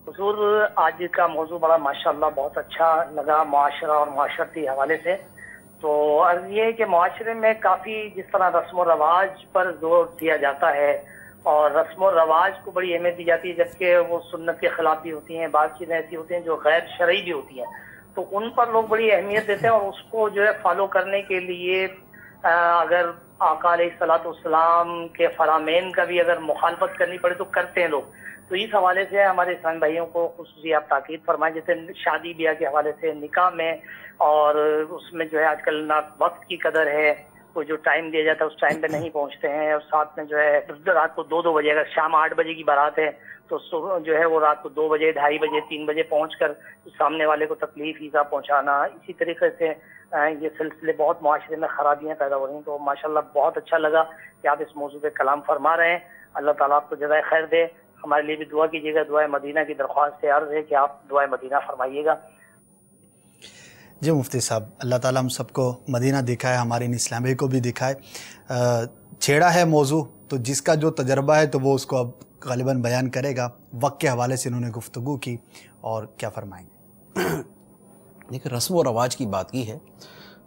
حضور آج کا موضوع بڑا ماشاءاللہ بہت اچھا لگا، معاشرہ اور معاشرتی حوالے سے۔ تو عرض یہ ہے کہ معاشرے میں کافی جس طرح رسم و رواج پر زور دیا جاتا ہے، اور رسم و رواج کو بڑی اہمیت دی جاتی ہے، جبکہ وہ سنت کے خلاف بھی ہوتی ہیں، بعض چیزیں ایسی ہوتی ہیں جو غیر شرعی بھی ہوتی ہیں، تو ان پر لوگ بڑی اہمیت دیتے ہیں، اور اس کو جو ہے فالو کرنے کے لیے اگر آقا علیہ الصلوۃ والسلام کے فرامین کا بھی اگر مخالفت کرنی پڑے تو کرتے ہیں لوگ۔ تو اس حوالے سے ہمارے اسلامی بھائیوں کو خصوصی آپ تاکید فرمائیں، جیسے شادی بیاہ کے حوالے سے نکاح میں، اور اس میں جو ہے آج کل نہ وقت کی قدر ہے، وہ جو ٹائم دیا جاتا ہے اس ٹائم پہ نہیں پہنچتے ہیں، اور ساتھ میں جو ہے رات کو 2 بجے، اگر شام 8 بجے کی بارات ہے تو صبح جو ہے وہ رات کو 2 بجے، 2:30 بجے، 3 بجے پہنچ کر سامنے والے کو تکلیف ایزا پہنچانا. اسی طریقے سے یہ سلسلے بہت معاشرے میں خرابیاں پیدا ہو رہی ہیں. تو ماشاءاللہ بہت اچھا لگا کہ آپ اس موضوع پہ کلام فرما رہے ہیں. اللہ تعالیٰ آپ کو جزائے خیر دے. ہمارے لیے بھی دعا کیجیے گا. دعائے مدینہ کی درخواست سے عرض ہے کہ آپ دعائے مدینہ فرمائیے گا. جی مفتی صاحب، اللہ تعالیٰ ہم سب کو مدینہ دکھائے، ہمارے ان اسلامی کو بھی دکھائے. چھیڑا ہے موضوع، تو جس کا جو تجربہ ہے تو وہ اس کو اب غالباً بیان کرے گا. وقت کے حوالے سے انہوں نے گفتگو کی، اور کیا فرمائیں گے؟ دیکھیں، رسم و رواج کی بات کی ہے.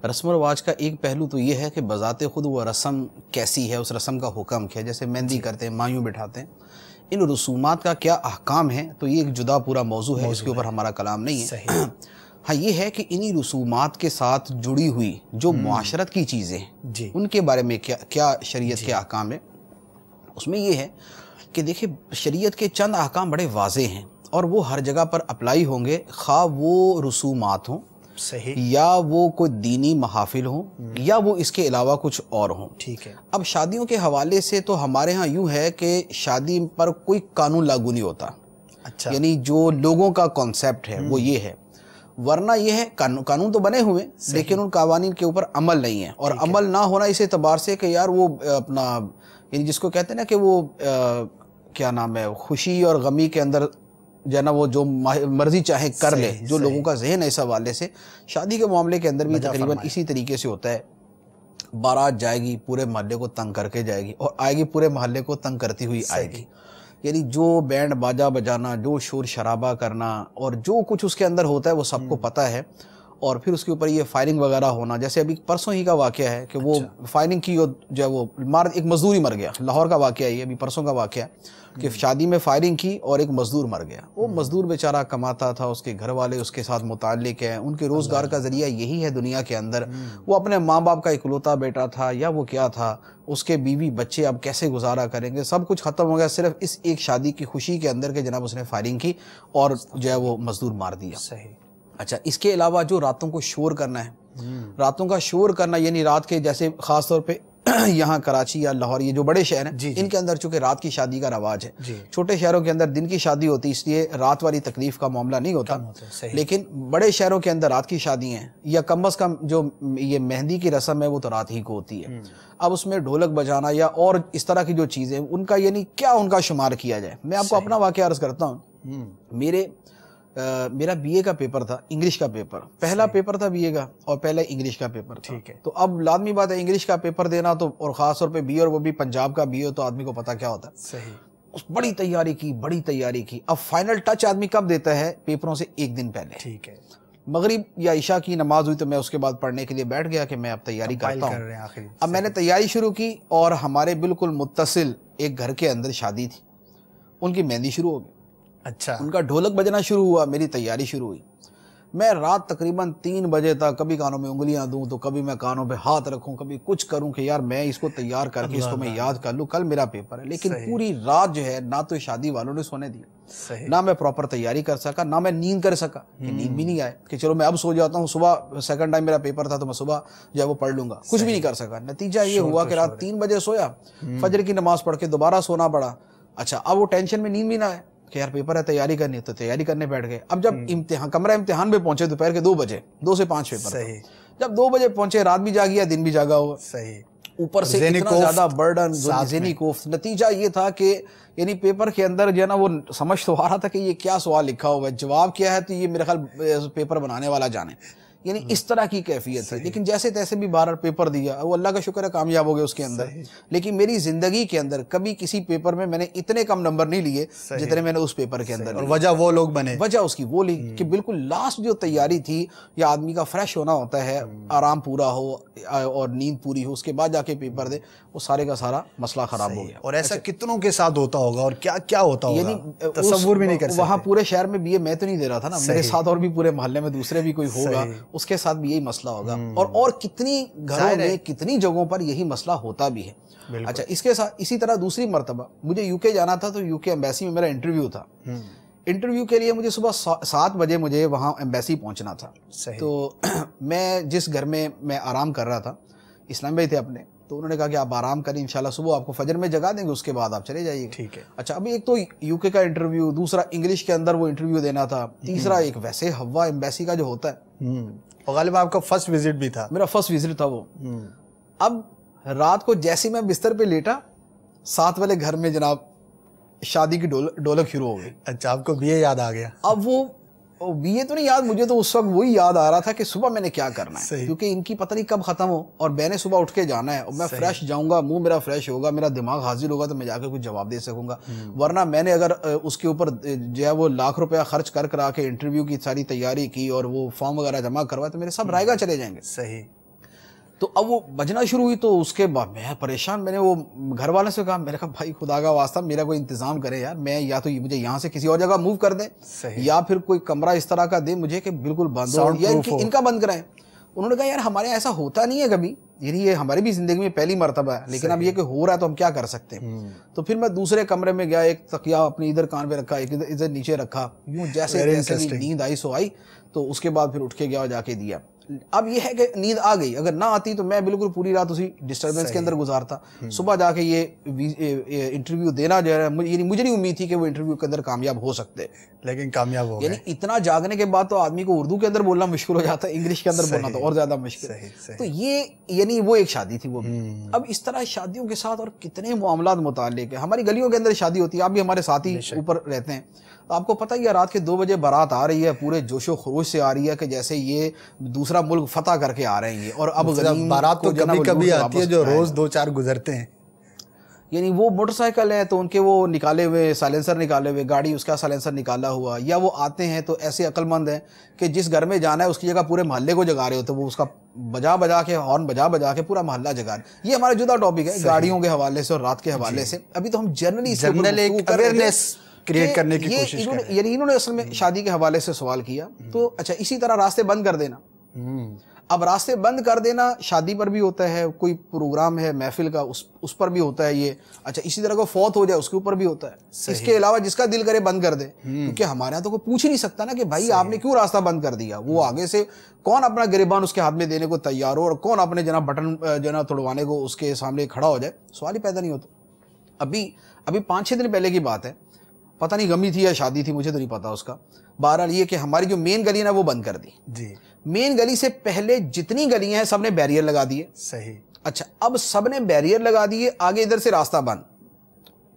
رسم و رواج کا ایک پہلو تو یہ ہے کہ بذات خود وہ رسم کیسی ہے، اس رسم کا حکم کیا ہے. جیسے مہندی کرتے ہیں، مایوں بٹھاتے ہیں، ان رسومات کا کیا احکام ہے، تو یہ ایک جدا پورا موضوع ہے، اس کے اوپر ہمارا کلام نہیں ہے. ہاں یہ ہے کہ انہی رسومات کے ساتھ جڑی ہوئی جو معاشرت کی چیزیں ہیں ان کے بارے میں کیا شریعت کے احکام ہے. اس میں یہ ہے کہ دیکھیں، شریعت کے چند احکام بڑے واضح ہیں اور وہ ہر جگہ پر اپلائی ہوں گے، خواہ وہ رسومات ہوں یا وہ کوئی دینی محافل ہوں یا وہ اس کے علاوہ کچھ اور ہوں. ٹھیک ہے. اب شادیوں کے حوالے سے تو ہمارے ہاں یوں ہے کہ شادی پر کوئی قانون لاگو نہیں ہوتا. اچھا. یعنی جو لوگوں کا کانسیپٹ ہے وہ یہ ہے، ورنہ یہ ہے قانون تو بنے ہوئے لیکن ان قوانین کے اوپر عمل نہیں ہے. اور عمل نہ ہونا اس اعتبار سے کہ یار وہ اپنا، یعنی جس کو کہتے ہیں نا کہ وہ کیا نام ہے، خوشی اور غمی کے اندر جو ہے نا وہ جو مرضی چاہے کر لے. جو لوگوں کا ذہن ہے اس حوالے سے، شادی کے معاملے کے اندر بھی تقریباً اسی طریقے سے ہوتا ہے. بارات جائے گی، پورے محلے کو تنگ کر کے جائے گی، اور آئے گی پورے محلے کو تنگ کرتی ہوئی آئے گی. یعنی جو بینڈ باجا بجانا، جو شور شرابہ کرنا اور جو کچھ اس کے اندر ہوتا ہے وہ سب کو پتہ ہے. اور پھر اس کے اوپر یہ فائرنگ وغیرہ ہونا، جیسے ابھی پرسوں ہی کا واقعہ ہے کہ وہ فائرنگ کی، جو ہے وہ ایک مزدور ہی مر گیا. لاہور کا واقعہ ہے یہ، ابھی پرسوں کا واقعہ ہے کہ شادی میں فائرنگ کی اور ایک مزدور مر گیا. وہ مزدور بیچارہ کماتا تھا، اس کے گھر والے اس کے ساتھ متعلق ہیں، ان کے روزگار کا ذریعہ یہی ہے دنیا کے اندر. وہ اپنے ماں باپ کا اکلوتا بیٹا تھا یا وہ کیا تھا، اس کے بیوی بچے اب کیسے گزارا کریں گے، سب کچھ ختم ہو گیا صرف اس ایک شادی کی خوشی کے اندر کہ جناب اس نے فائرنگ کی اور جو ہے وہ مزدور مار دیا. صحیح. اچھا، اس کے علاوہ جو راتوں کو شور کرنا ہے، راتوں کا شور کرنا، یعنی رات کے جیسے خاص طور پہ یہاں کراچی یا لاہور، یہ جو بڑے شہر ہیں ان کے اندر چونکہ رات کی شادی کا رواج ہے. چھوٹے شہروں کے اندر دن کی شادی ہوتی، اس لیے رات والی تکلیف کا معاملہ نہیں ہوتا. لیکن بڑے شہروں کے اندر رات کی شادی ہیں، یا کم از کم جو یہ مہندی کی رسم ہے وہ تو رات ہی کو ہوتی ہے. اب اس میں ڈھولک بجانا یا اور اس طرح کی جو چیزیں ان کا، یعنی کیا ان کا شمار کیا جائے. میں آپ کو اپنا واقعہ عرض کرتا ہوں. میرا بی اے کا پیپر تھا، انگلش کا پیپر، پہلا پیپر تھا بی اے کا اور پہلا انگلش کا پیپر تھا. تو اب لازمی بات ہے انگلش کا پیپر دینا، تو اور خاص طور پہ بی اے، اور وہ بھی پنجاب کا بی اے، تو آدمی کو پتا کیا ہوتا ہے. بڑی تیاری کی. اب فائنل ٹچ آدمی کب دیتا ہے؟ پیپروں سے ایک دن پہلے. ٹھیک ہے. مغرب یا عشاء کی نماز ہوئی تو میں اس کے بعد پڑھنے کے لیے بیٹھ گیا کہ میں اب تیاری کرتا ہوں. اب میں نے تیاری شروع کی اور ہمارے بالکل متصل ایک گھر کے اندر شادی تھی، ان کی مہندی شروع ہو گئی. اچھا. ان کا ڈھولک بجنا شروع ہوا، میری تیاری شروع ہوئی. میں رات تقریباً 3 بجے تک کبھی کانوں میں انگلیاں دوں تو کبھی میں کانوں پہ ہاتھ رکھوں، کبھی کچھ کروں کہ یار میں اس کو تیار کر کے اس کو میں یاد کر لوں، کل میرا پیپر ہے. لیکن پوری رات جو ہے نہ تو شادی والوں نے سونے دیا، نہ میں پراپر تیاری کر سکا، نہ میں نیند کر سکا، کہ نیند بھی نہیں آئے کہ چلو میں اب سو جاتا ہوں، صبح سیکنڈ ٹائم میرا پیپر تھا تو میں صبح جو ہے وہ پڑھ لوں گا. کچھ بھی نہیں کر سکا. نتیجہ یہ ہوا کہ رات 3 بجے سویا، فجر کی نماز پڑھ کے دوبارہ سونا پڑا. اچھا، اب وہ ٹینشن میں نیند بھی نہ آئے کہ یار پیپر ہے، تیاری کرنی ہے، تو تیاری کرنے بیٹھ گئے. اب جب کمرہ امتحان پہ پہنچے دوپہر کے 2 بجے، 2 سے 5 پیپر. جب 2 بجے پہنچے، رات بھی جاگیا، دن بھی جاگا ہوا. اوپر سے اتنا زیادہ برڈن، ذہنی کوفت. نتیجہ یہ تھا کہ یعنی پیپر کے اندر جو ہے نا وہ سمجھ تو آ رہا تھا کہ یہ کیا سوال لکھا ہوا ہے، جواب کیا ہے، تو یہ میرے خیال پیپر بنانے والا جانے. یعنی اس طرح کی کیفیت ہے. لیکن جیسے تیسے بھی 12 پیپر دیا، وہ اللہ کا شکر ہے کامیاب ہو گئے اس کے اندر. لیکن میری زندگی کے اندر کبھی کسی پیپر میں میں نے اتنے کم نمبر نہیں لیے جتنے میں نے اس پیپر کے اندر. اور وجہ وہ لوگ بنے، وجہ اس کی وہ لی کہ بالکل لاسٹ جو تیاری تھی، یا آدمی کا فریش ہونا ہوتا ہے، آرام پورا ہو اور نیند پوری ہو، اس کے بعد جا کے پیپر دے، وہ سارے کا سارا مسئلہ خراب ہو گیا. اور ایسا کتنوں کے ساتھ ہوتا ہوگا اور کیا کیا ہوتا ہوگا، یعنی تصور بھی نہیں کر سکتے. وہاں پورے شہر میں بھی میں تو نہیں دے رہا تھا نا، میرے ساتھ اور بھی پورے محلے میں دوسرے بھی کوئی ہوگا، اس کے ساتھ بھی یہی مسئلہ ہوگا، اور کتنی گھروں میں کتنی جگہوں پر یہی مسئلہ ہوتا بھی ہے۔ اچھا، اس کے ساتھ اسی طرح دوسری مرتبہ مجھے یو کے جانا تھا، تو یو کے ایمبیسی میں میرا انٹرویو تھا۔ انٹرویو کے لیے مجھے صبح 7 بجے مجھے وہاں ایمبیسی پہنچنا تھا۔ تو میں جس گھر میں آرام کر رہا تھا، اسلام بھائی تھے اپنے، تو انہوں نے کہا کہ آپ آرام کریں، انشاءاللہ صبح آپ کو فجر میں جگا دیں گے، اس کے بعد آپ چلے جائیے گا۔ ٹھیک ہے۔ اچھا، ابھی ایک تو یو کے کا انٹرویو، دوسرا انگلش کے اندر وہ انٹرویو دینا تھا، تیسرا ایک ویسے ہوا ایمبیسی کا جو ہوتا ہے، اور غالباً آپ کا فرسٹ وزٹ بھی تھا۔ میرا فرسٹ وزٹ تھا وہ۔ اب رات کو جیسے میں بستر پہ لیٹا، 7 والے گھر میں جناب شادی کی ڈولک شروع ہو گئی۔ اچھا، آپ کو بھی یہ یاد آ گیا؟ اب وہ بھی یہ تو نہیں یاد، مجھے تو اس وقت وہی یاد آ رہا تھا کہ صبح میں نے کیا کرنا ہے، کیونکہ ان کی پتہ نہیں کب ختم ہو، اور میں نے صبح اٹھ کے جانا ہے، اور میں فریش جاؤں گا، منہ میرا فریش ہوگا، میرا دماغ حاضر ہوگا، تو میں جا کے کچھ جواب دے سکوں گا۔ ورنہ میں نے اگر اس کے اوپر جو ہے وہ لاکھ روپیہ خرچ کرا کے انٹرویو کی ساری تیاری کی اور وہ فارم وغیرہ جمع کروایا، تو میرے سب رائے گا چلے جائیں گے۔ صحیح۔ تو اب وہ بجنا شروع ہوئی، تو اس کے بعد میں پریشان، میں نے وہ گھر والوں سے کہا، میں نے کہا بھائی خدا کا واسطہ میرا کوئی انتظام کرے یار، میں یا تو مجھے یہاں سے کسی اور جگہ موو کر دیں، یا پھر کوئی کمرہ اس طرح کا دیں مجھے کہ بالکل بند ہو، یا ان کا بند کرائیں۔ انہوں نے کہا یار ہمارے ایسا ہوتا نہیں ہے کبھی، یعنی یہ ہماری بھی زندگی میں پہلی مرتبہ ہے، لیکن اب یہ کہ ہو رہا ہے تو ہم کیا کر سکتے ہیں۔ تو پھر میں دوسرے کمرے میں گیا، ایک تکیہ اپنی ادھر کان پہ رکھا، ایک ادھر نیچے رکھا، یوں جیسے نیند آئی سو آئی، تو اس کے بعد پھر اٹھ کے گیا اور جا کے دیا۔ اب یہ ہے کہ نیند آ گئی، اگر نہ آتی تو میں بالکل پوری رات اسی ڈسٹربنس کے اندر گزارتا، صبح جا کے یہ انٹرویو دینا جو ہے، یعنی مجھے نہیں امید تھی کہ وہ انٹرویو کے اندر کامیاب ہو سکتے، لیکن کامیاب ہو گئے۔ یعنی اتنا جاگنے کے بعد تو آدمی کو اردو کے اندر بولنا مشکل ہو جاتا ہے، انگلش کے اندر بولنا تو اور زیادہ مشکل۔ تو یہ یعنی وہ ایک شادی تھی وہ بھی۔ اب اس طرح شادیوں کے ساتھ اور کتنے معاملات متعلق ہیں، ہماری گلیوں کے اندر شادی ہوتی ہے، آپ بھی ہمارے ساتھی اوپر رہتے ہیں، آپ کو پتہ ہی ہے رات کے 2 بجے بارات آ رہی ہے، پورے جوش و خروش سے آ رہی ہے کہ جیسے یہ دوسرا ملک فتح کر کے آ رہے ہیں یہ، اور اب بارات تو کبھی کبھی آتی ہے جو روز 2-4 گزرتے ہیں، یعنی وہ موٹر سائیکل ہے تو ان کے وہ نکالے ہوئے سائلنسر نکالے ہوئے، گاڑی اس کا سائلنسر نکالا ہوا، یا وہ آتے ہیں تو ایسے عقل مند ہیں کہ جس گھر میں جانا ہے اس کی جگہ پورے محلے کو جگا رہے ہوتے ہیں، وہ اس کا بجا کے ہارن بجا کے پورا محلہ جگا رہے۔ یہ ہمارا جدا ٹاپک ہے گاڑیوں کے حوالے سے اور رات کے حوالے سے۔ ابھی تو ہم جنرلی اویئرنیس کریٹ کرنے کی کوشش کر رہے ہیں، یعنی انہوں نے اصل میں شادی کے حوالے سے سوال کیا۔ تو اچھا، اسی طرح راستے بند کر دینا، اب راستے بند کر دینا شادی پر بھی ہوتا ہے، کوئی پروگرام ہے محفل کا اس پر بھی ہوتا ہے یہ۔ اچھا، اسی طرح کو فوت ہو جائے اس کے اوپر بھی ہوتا ہے۔ اس کے علاوہ جس کا دل کرے بند کر دے، کیونکہ ہمارے یہاں تو کوئی پوچھ ہی نہیں سکتا نا کہ بھائی آپ نے کیوں راستہ بند کر دیا، وہ آگے سے کون اپنا گریبان اس کے ہاتھ میں دینے کو تیار ہو، اور کون اپنے جناب بٹن جناب توڑوانے کو اس کے سامنے کھڑا ہو جائے، سوال ہی پیدا نہیں ہوتا۔ ابھی 5-6 دن پہلے کی بات ہے، پتہ نہیں غمی تھی یا شادی تھی، مجھے تو نہیں پتا اس کا۔ بہرحال یہ کہ ہماری جو مین گلی نا وہ بند کر دی جی۔ مین گلی سے پہلے جتنی گلیاں ہیں سب نے بیریئر لگا دیے۔ صحیح۔ اچھا، اب سب نے بیریئر لگا دیے، آگے ادھر سے راستہ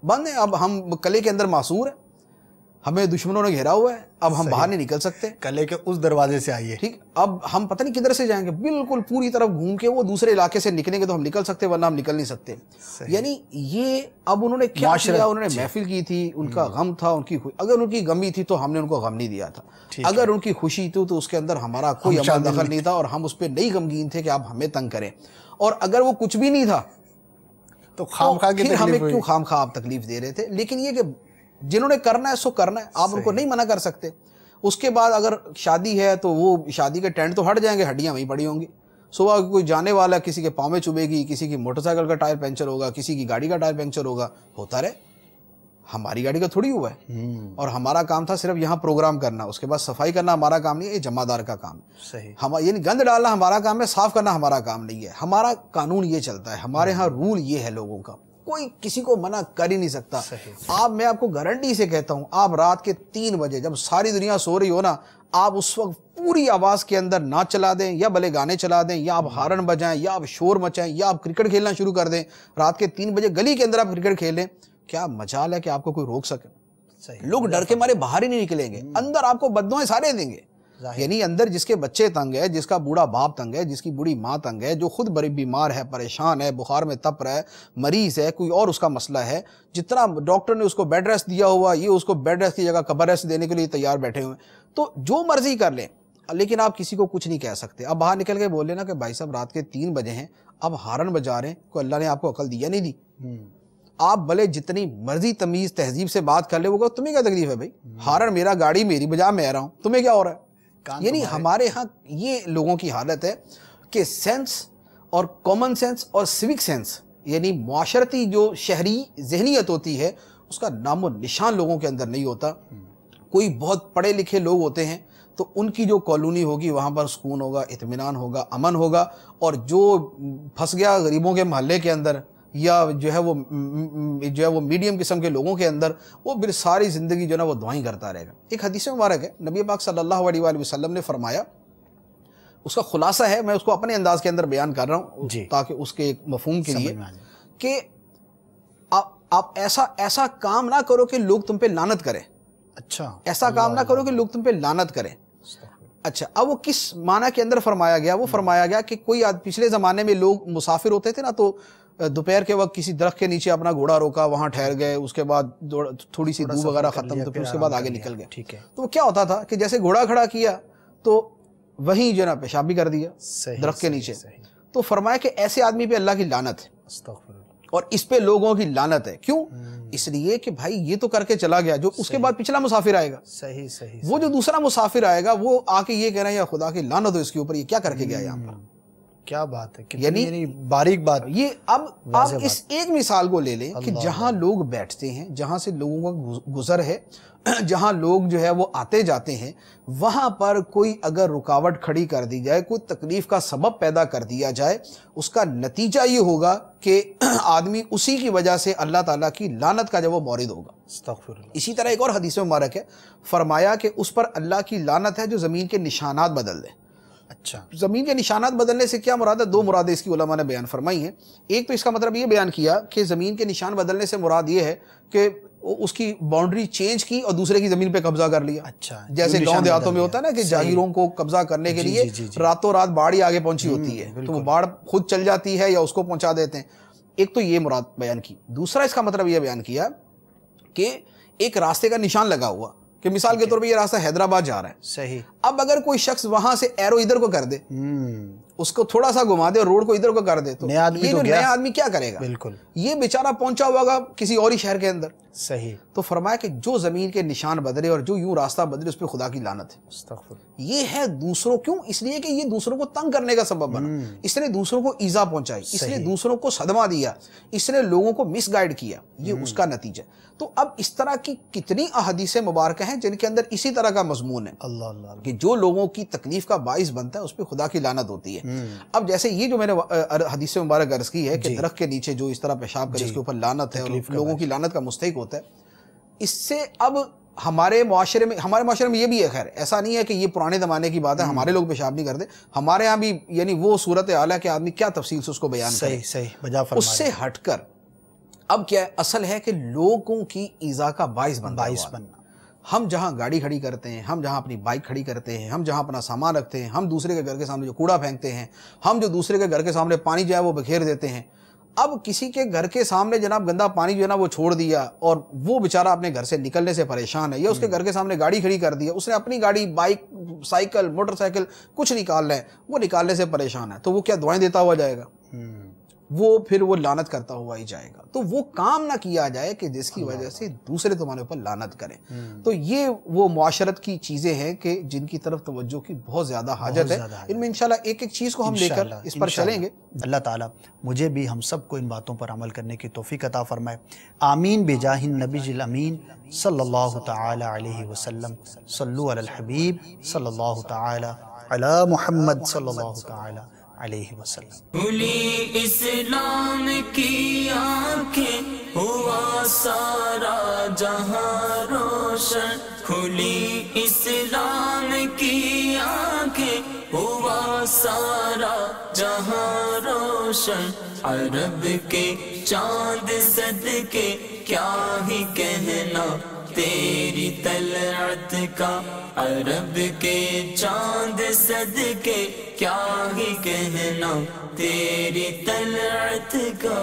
بند ہے۔ اب ہم قلعے کے اندر معصور ہیں، ہمیں دشمنوں نے گھیرا ہوا ہے، اب ہم باہر نہیں نکل سکتے، قلعے کے اس دروازے سے آئیے۔ ٹھیک، اب ہم پتہ نہیں کدھر سے جائیں گے، بالکل پوری طرف گھوم کے وہ دوسرے علاقے سے نکلیں گے تو ہم نکل سکتے، ورنہ ہم نکل نہیں سکتے۔ یعنی یہ اب انہوں نے کیا کیا، انہوں نے محفل کی تھی، ان کا غم تھا، ان کی اگر ان کی غمی تھی تو ہم نے ان کو غم نہیں دیا تھا، اگر ان کی خوشی تھی تو اس کے اندر ہمارا کوئی عمل دخل نہیں تھا، اور ہم اس پہ نہیں غمگین تھے کہ آپ ہمیں تنگ کریں۔ اور اگر وہ کچھ بھی نہیں تھا تو ہمیں کیوں خام خواہ آپ تکلیف دے رہے تھے۔ لیکن یہ کہ جنہوں نے کرنا ہے سو کرنا ہے، آپ ان کو نہیں منع کر سکتے۔ اس کے بعد اگر شادی ہے تو وہ شادی کے ٹینٹ تو ہٹ جائیں گے، ہڈیاں وہیں پڑی ہوں گی۔ صبح کوئی جانے والا کسی کے پاؤں میں چبھے گی، کسی کی موٹر سائیکل کا ٹائر پنچر ہوگا، کسی کی گاڑی کا ٹائر پنچر ہوگا، ہوتا رہے۔ ہماری گاڑی کا تھوڑی ہوا ہے، اور ہمارا کام تھا صرف یہاں پروگرام کرنا، اس کے بعد صفائی کرنا ہمارا کام نہیں ہے، یہ جمع دار کا کام ہے۔ یعنی گند ڈالنا ہمارا کام ہے، صاف کرنا ہمارا کام نہیں ہے۔ ہمارا قانون یہ چلتا ہے، ہمارے ہاں رول یہ ہے لوگوں کا، کوئی کسی کو منع کر ہی نہیں سکتا۔ میں آپ کو گارنٹی سے کہتا ہوں، آپ رات کے 3 بجے جب ساری دنیا سو رہی ہو نا، آپ اس وقت پوری آواز کے اندر ناچ چلا دیں، یا بھلے گانے چلا دیں، یا آپ ہارن بجائیں، یا آپ شور مچائیں، یا آپ کرکٹ کھیلنا شروع کر دیں۔ رات کے 3 بجے گلی کے اندر آپ کرکٹ کھیلیں، کیا مجال ہے کہ آپ کو کوئی روک سکے؟ لوگ ڈر کے مارے باہر ہی نہیں نکلیں گے، اندر آپ کو بددعائیں سارے دیں گے۔ یعنی اندر جس کے بچے تنگ ہے، جس کا بوڑھا باپ تنگ ہے، جس کی بوڑھی ماں تنگ ہے، جو خود بڑی بیمار ہے، پریشان ہے، بخار میں تپ رہا ہے، مریض ہے، کوئی اور اس کا مسئلہ ہے، جتنا ڈاکٹر نے اس کو بیڈ ریسٹ دیا ہوا، یہ اس کو بیڈ ریسٹ کی جگہ قبر ریسٹ دینے کے لیے تیار بیٹھے ہوئے، تو جو مرضی کر لیں، لیکن آپ کسی کو کچھ نہیں کہہ سکتے۔ اب باہر نکل کے بول لینا کہ بھائی صاحب رات کے 3 بجے ہیں، اب ہارن بجا رہے ہیں، کوئی اللہ نے آپ کو عقل دیا نہیں دی؟ آپ بھلے جتنی مرضی تمیز تہذیب سے بات کر لے، وہ کہو تمہیں کیا تکلیف ہے بھائی، ہارن میرا، گاڑی میری، بجا میں رہا ہوں، تمہیں کیا ہو رہا ہے؟ یعنی ہمارے ہاں یہ لوگوں کی حالت ہے کہ سینس اور کامن سینس اور سیوک سینس یعنی معاشرتی جو شہری ذہنیت ہوتی ہے اس کا نام و نشان لوگوں کے اندر نہیں ہوتا. کوئی بہت پڑھے لکھے لوگ ہوتے ہیں تو ان کی جو کالونی ہوگی وہاں پر سکون ہوگا, اطمینان ہوگا, امن ہوگا, اور جو پھنس گیا غریبوں کے محلے کے اندر یا جو ہے وہ میڈیم قسم کے لوگوں کے اندر, وہ پھر ساری زندگی جو ہے نا وہ دعائیں کرتا رہے گا. ایک حدیث مبارک ہے, نبی پاک صلی اللہ علیہ وآلہ وسلم نے فرمایا, اس کا خلاصہ ہے, میں اس کو اپنے انداز کے اندر بیان کر رہا ہوں تاکہ اس کے ایک مفہوم کے لیے, کہ آپ ایسا کام نہ کرو کہ لوگ تم پہ لعنت کریں. اچھا, ایسا کام نہ کرو کہ لوگ تم پہ لعنت کریں. اچھا, اب وہ کس معنی کے اندر فرمایا گیا؟ وہ فرمایا گیا کہ کوئی پچھلے زمانے میں لوگ مسافر ہوتے تھے نا, تو دوپہر کے وقت کسی درخت کے نیچے اپنا گھوڑا روکا, وہاں ٹھہر گئے, اس کے بعد تھوڑی سی دھوپ وغیرہ ختم, تو پھر اس کے بعد آگے نکل گئے. ٹھیک ہے, تو کیا ہوتا تھا کہ جیسے گھوڑا کھڑا کیا تو وہیں جو ہے نا پیشاب بھی کر دیا درخت کے نیچے. تو فرمایا کہ ایسے آدمی پہ اللہ کی لعنت ہے اور اس پہ لوگوں کی لعنت ہے. کیوں؟ اس لیے کہ بھائی یہ تو کر کے چلا گیا, جو اس کے بعد پچھلا مسافر آئے گا, وہ جو دوسرا مسافر آئے گا وہ آ کے یہ کہہ رہا ہے یا خدا کی لعنت ہو اس کے اوپر, یہ کیا کر کے گیا یہاں پر. کیا بات ہے, یعنی باریک بات. یہ اب آپ اس ایک مثال کو لے لیں کہ جہاں لوگ بیٹھتے ہیں, جہاں سے لوگوں کا گزر ہے, جہاں لوگ جو ہے وہ آتے جاتے ہیں, وہاں پر کوئی اگر رکاوٹ کھڑی کر دی جائے, کوئی تکلیف کا سبب پیدا کر دیا جائے, اس کا نتیجہ یہ ہوگا کہ آدمی اسی کی وجہ سے اللہ تعالیٰ کی لعنت کا جب وہ مورد ہوگا. استغفر اللہ. اسی طرح ایک اور حدیث مبارک ہے, فرمایا کہ اس پر اللہ کی لعنت ہے جو زمین کے نشانات بدل دے. اچھا, زمین کے نشانات بدلنے سے کیا مراد ہے؟ دو مرادیں اس کی علماء نے بیان فرمائی ہیں. ایک تو اس کا مطلب یہ بیان کیا کہ زمین کے نشان بدلنے سے مراد یہ ہے کہ اس کی باؤنڈری چینج کی اور دوسرے کی زمین پہ قبضہ کر لیا. اچھا, جیسے گاؤں دیہاتوں میں ہوتا ہے نا کہ جاگیروں کو قبضہ کرنے کے لیے راتوں رات باڑ ہی آگے پہنچی ہوتی ہے, تو وہ باڑ خود چل جاتی ہے یا اس کو پہنچا دیتے ہیں. ایک تو یہ مراد بیان کی. دوسرا اس کا مطلب یہ بیان کیا کہ ایک راستے کا نشان لگا ہوا, کہ مثال کے طور پہ یہ راستہ حیدرآباد جا رہا ہے. صحیح. اب اگر کوئی شخص وہاں سے ایرو ادھر کو کر دے, اس کو تھوڑا سا گھما دے اور روڈ کو ادھر کو کر دے, تو یہ جو نیا آدمی کیا کرے گا؟ بالکل, یہ بیچارہ پہنچا ہوا کسی اور ہی شہر کے اندر. صحیح. تو فرمایا کہ جو زمین کے نشان بدلے اور جو یوں راستہ بدلے اس پہ خدا کی لعنت ہے. استغفر. یہ ہے دوسروں, کیوں؟ اس لیے کہ یہ دوسروں کو تنگ کرنے کا سبب بنا, اس نے دوسروں کو ایذا پہنچائی, اس نے دوسروں کو صدمہ دیا, اس نے لوگوں کو مس گائیڈ کیا, یہ اس کا نتیجہ. تو اب اس طرح کی کتنی احادیث مبارکہ ہیں جن کے اندر اسی طرح کا مضمون ہے, اللہ اللہ, کہ جو لوگوں کی تکلیف کا باعث بنتا ہے اس پہ خدا کی لعنت ہوتی ہے. اب جیسے یہ جو میں نے حدیث مبارک عرض کی ہے کہ درخت کے نیچے جو اس طرح پیشاب کرے اس کے اوپر لعنت ہے اور لوگوں کی لعنت کا مستحق ہوتا ہے, اس سے اب ہمارے معاشرے میں یہ بھی ہے, خیر ایسا نہیں ہے کہ یہ پرانے زمانے کی بات ہے, ہمارے لوگ پیشاب نہیں کرتے, ہمارے ہاں بھی یعنی وہ صورتحال ہے کہ آدمی کیا تفصیل سے اس کو بیان کرے. اس سے ہٹ کر اب کیا ہے, اصل ہے کہ لوگوں کی ایذا کا باعث بننا. ہم جہاں گاڑی کھڑی کرتے ہیں, ہم جہاں اپنی بائک کھڑی کرتے ہیں, ہم جہاں اپنا سامان رکھتے ہیں, ہم دوسرے کے گھر کے سامنے جو کوڑا پھینکتے ہیں, ہم جو دوسرے کے گھر کے سامنے پانی جو ہے وہ بکھیر دیتے ہیں. اب کسی کے گھر کے سامنے جناب گندا پانی جو ہے نا وہ چھوڑ دیا اور وہ بیچارہ اپنے گھر سے نکلنے سے پریشان ہے, یا اس کے گھر کے سامنے گاڑی کھڑی کر دیا, اس نے اپنی گاڑی, بائک, سائیکل, موٹر سائیکل کچھ نکالنا ہے, وہ نکالنے سے پریشان ہے, تو وہ کیا دعائیں دیتا ہوا جائے گا؟ وہ پھر وہ لعنت کرتا ہوا ہی جائے گا. تو وہ کام نہ کیا جائے کہ جس کی وجہ سے دوسرے تمہارے اوپر لعنت کریں. تو یہ وہ معاشرت کی چیزیں ہیں کہ جن کی طرف توجہ کی بہت زیادہ حاجت ہے. ان میں انشاءاللہ ایک ایک چیز کو ہم لے کر اس پر چلیں گے. اللہ تعالیٰ مجھے بھی ہم سب کو ان باتوں پر عمل کرنے کی توفیق عطا فرمائے. آمین بجاہ النبی الامین صلی اللہ تعالی علیہ وسلم. صلو علی الحبیب صلی اللہ تعالی علی محمد صلی اللہ تعالی علیہ وسلم. کھلی اسلام کی آنکھیں ہوا سارا جہاں روشن, کھلی اسلام کی آنکھیں ہوا سارا جہاں روشن. عرب کے چاند صدقے کیا ہی کہنا تیری طلعت کا, عرب کے چاند صدقے کیا ہی کہنا تیری طلعت کا.